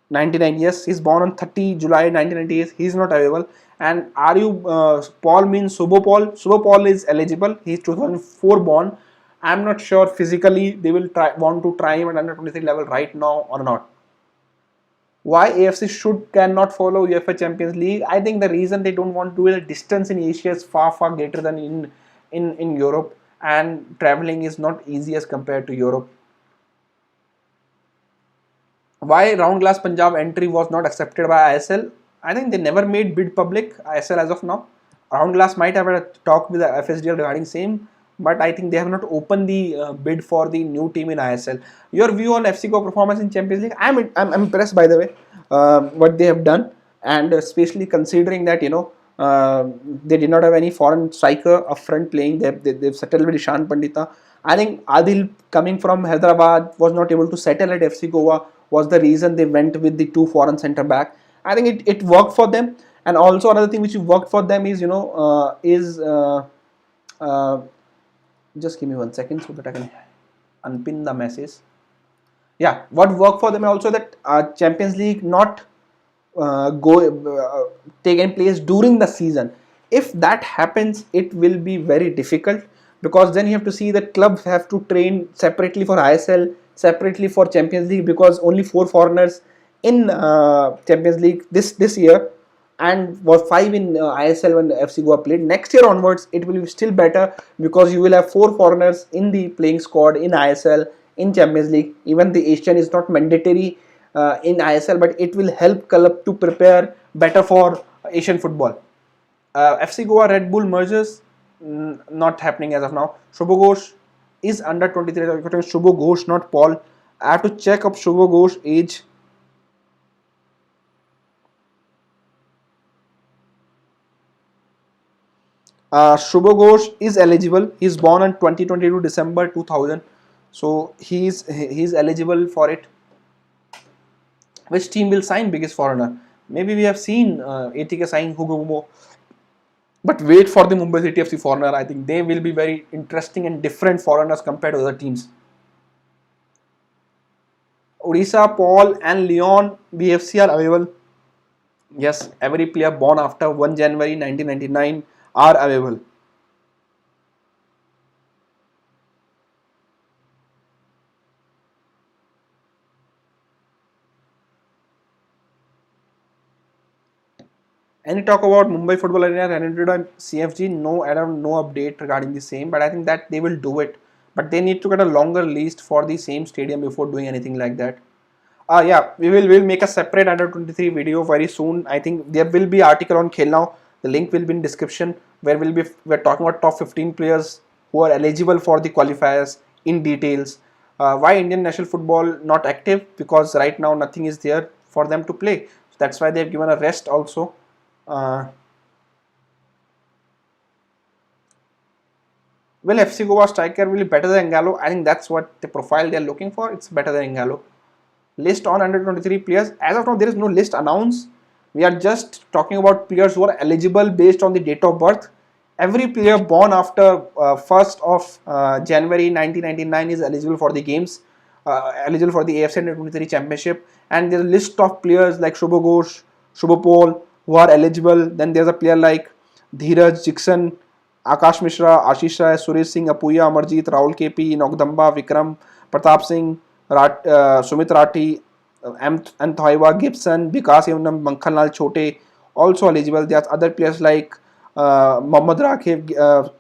99. Yes, he's born on 30 July 1998. He's not available. And are you Paul means Subo Paul? Subo Paul is eligible. He's 2004 born. I'm not sure physically they will want to try him at under 23 level right now or not. Why AFC cannot follow UEFA Champions League? I think the reason they don't want to do it, the distance in Asia is far greater than in Europe, and traveling is not easy as compared to Europe. Why Round Glass Punjab entry was not accepted by ISL? I think they never made bid public, ISL as of now. Round Glass might have a talk with the FSDL regarding same, but I think they have not opened the bid for the new team in ISL. Your view on FC Go performance in Champions League? I'm impressed, by the way, what they have done, and especially considering that they did not have any foreign striker up front playing. They've settled with Ishan Pandita. I think Adil, coming from Hyderabad, was not able to settle at FC Goa, was the reason they went with the two foreign centre back. I think it worked for them. And also another thing which worked for them is uh, just give me 1 second so that I can unpin the message. Yeah, what worked for them also that Champions League not taken place during the season. If that happens, it will be very difficult, because then you have to see that clubs have to train separately for ISL, separately for Champions League, because only 4 foreigners in Champions League this year, and was 5 in ISL when FC Goa played. Next year onwards, it will be still better, because you will have 4 foreigners in the playing squad in ISL, in Champions League. Even the Asian is not mandatory in ISL, but it will help club to prepare better for Asian football. FC Goa Red Bull mergers, not happening as of now. Shubho Ghosh is under 23. Shubho Ghosh, not Paul. I have to check up Shubho Ghosh age. Shubho Ghosh is eligible. He's born on 2022 December 2000, so he's eligible for it. Which team will sign biggest foreigner? Maybe we have seen ATK sign Hugo Bumo, but wait for the Mumbai City FC foreigner. I think they will be very interesting and different foreigners compared to other teams. Odisha, Paul, and Leon BFC are available. Yes, every player born after 1 January 1999 are available. Any talk about Mumbai Football Arena renovated on CFG? No, I don't no update regarding the same, but I think that they will do it. But they need to get a longer lease for the same stadium before doing anything like that. Yeah, we will make a separate under 23 video very soon. I think there will be article on Khel now. The link will be in description where we're talking about top 15 players who are eligible for the qualifiers in details. Why Indian national football not active? Because right now nothing is there for them to play. So that's why they've given a rest also. Uh, will FC Goa striker will be better than Gallo? I think that's what the profile they're looking for. It's better than Gallo. List on under 23 players. As of now, there is no list announced. We are just talking about players who are eligible based on the date of birth. Every player born after 1st of January 1999 is eligible for the games, eligible for the AFC under 23 championship. And there's a list of players like Shubho Ghosh, Shubho Paul who are eligible. Then there's a player like Dheeraj Dixon, Akash Mishra, Ashish Rai, Suresh Singh, Apuya, Amarjeet, Rahul KP, Nogdamba, Vikram, Pratap Singh, Sumit Rathi, Anthoiwa, Gibson, Vikas Yunam, Mankhanlal Chote also eligible. There's other players like Mohammad Rakib,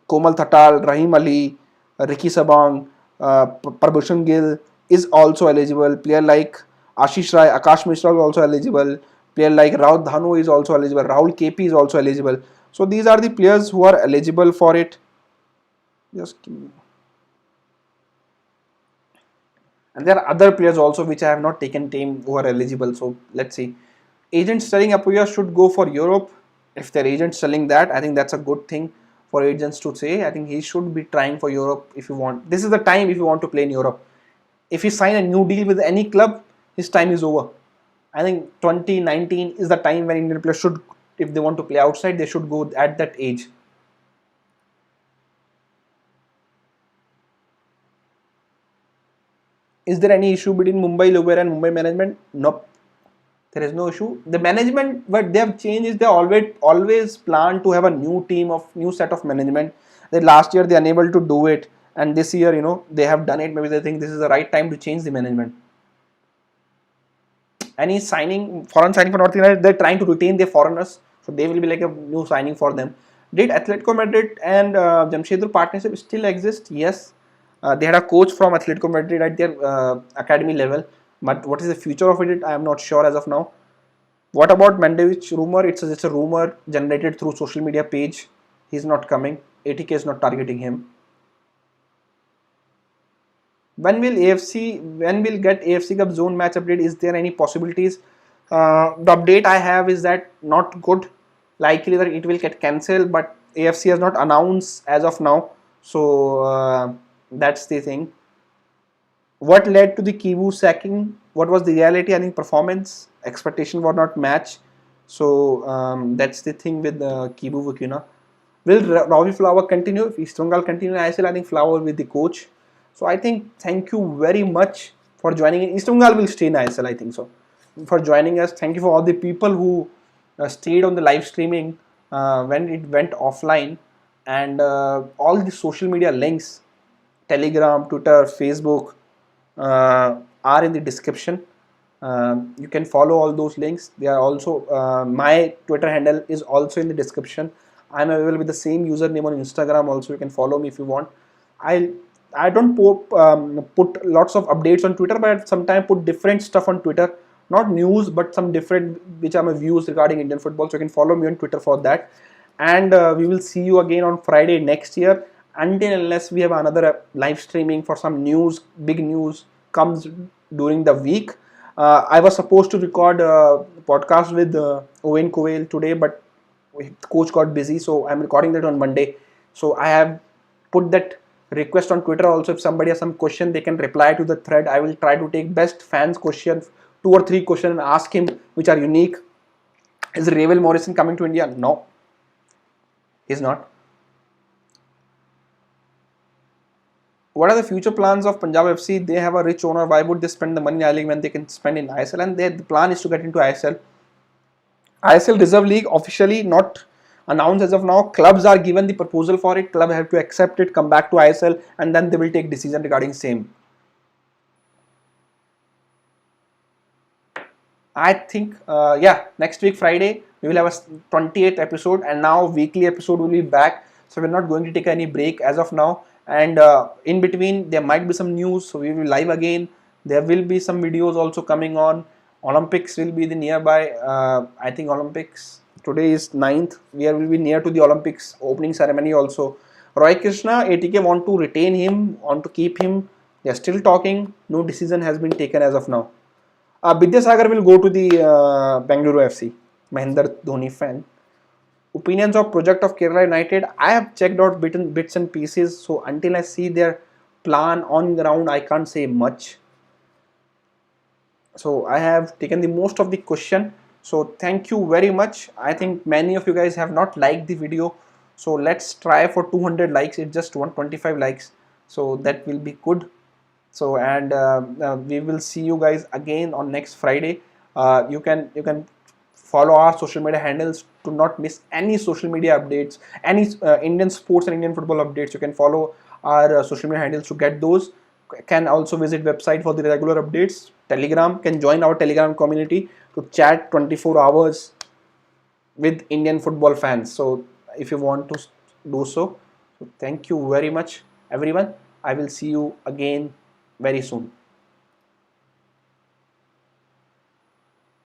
Komal Thatal, Rahim Ali, Ricky Sabang, Prabhushan Gill is also eligible. Player like Ashish Rai, Akash Mishra is also eligible. Player like Raut Dhanu is also eligible. Rahul KP is also eligible. So these are the players who are eligible for it. Just give me. And there are other players also which I have not taken team who are eligible. So let's see. Agents selling Apuya should go for Europe. If their agents selling that, I think that's a good thing for agents to say. I think he should be trying for Europe if you want. This is the time if you want to play in Europe. If he sign a new deal with any club, his time is over. I think 2019 is the time when Indian players should, if they want to play outside, they should go at that age. Is there any issue between Mumbai Lower and Mumbai management? Nope. There is no issue. The management, what they have changed is they always plan to have a new set of management. That last year they are unable to do it, and this year they have done it. Maybe they think this is the right time to change the management. Any foreign signing for North India, they're trying to retain their foreigners, so they will be like a new signing for them. Did Atletico Madrid and Jamshedpur partnership still exist? Yes. They had a coach from Atletico Madrid at their academy level, but what is the future of it? I am not sure as of now. What about Mandevich rumor? It's just a rumor generated through social media page. He's not coming. ATK is not targeting him. When will get AFC Cup zone match update? Is there any possibilities? The update I have is that not good. Likely that it will get cancelled, but AFC has not announced as of now. So that's the thing. What led to the Kivu sacking? What was the reality? I think performance expectation were not matched. So that's the thing with Kivu Vakuna. Will Ravi Flower continue? If East Bengal continue in ISL, I think Flower will be the coach. So I think thank you very much for joining in. East Bengal will stay in ISL, I think so. For joining us, thank you for all the people who stayed on the live streaming when it went offline, and all the social media links, Telegram, Twitter, Facebook are in the description. You can follow all those links. They are also my Twitter handle is also in the description. I'm available with the same username on Instagram also. You can follow me if you want. I don't put lots of updates on Twitter, but sometimes put different stuff on Twitter. Not news, but some different which are my views regarding Indian football. So you can follow me on Twitter for that. And we will see you again on Friday next year. Until unless we have another live streaming for some news, big news comes during the week. I was supposed to record a podcast with Owen Covell today, but the coach got busy, so I'm recording that on Monday. So I have put that request on Twitter also. If somebody has some question, they can reply to the thread. I will try to take best fans questions, 2 or 3 questions, and ask him which are unique. Is Ravel Morrison coming to India? No, he's not. What are the future plans of Punjab FC? They have a rich owner. Why would they spend the money in I-League when they can spend in ISL? And the plan is to get into ISL. ISL Reserve League officially not announced as of now. Clubs are given the proposal for it. Club have to accept it, come back to ISL, and then they will take decision regarding same. I think, yeah, next week Friday, We will have a 28th episode, and now weekly episode will be back. So we're not going to take any break as of now. And in between, there might be some news. So we will live again. There will be some videos also coming on. Olympics will be the nearby. I think Olympics today is 9th. We will be near to the Olympics opening ceremony also. Roy Krishna, ATK want to retain him, want to keep him. They are still talking. No decision has been taken as of now. Vidyasagar will go to the Bengaluru FC. Mahendra Dhoni fan. Opinions of project of Kerala United. I have checked out bits and pieces. So until I see their plan on ground, I can't say much. So I have taken the most of the question. So thank you very much. I think many of you guys have not liked the video. So let's try for 200 likes. It's just 125 likes. So that will be good. So and we will see you guys again on next Friday. You can follow our social media handles to not miss any social media updates, any Indian sports and Indian football updates. You can follow our social media handles to get those. Can also visit website for the regular updates. Telegram, can join our Telegram community to chat 24 hours with Indian football fans. So if you want to do so, thank you very much everyone. I will see you again very soon.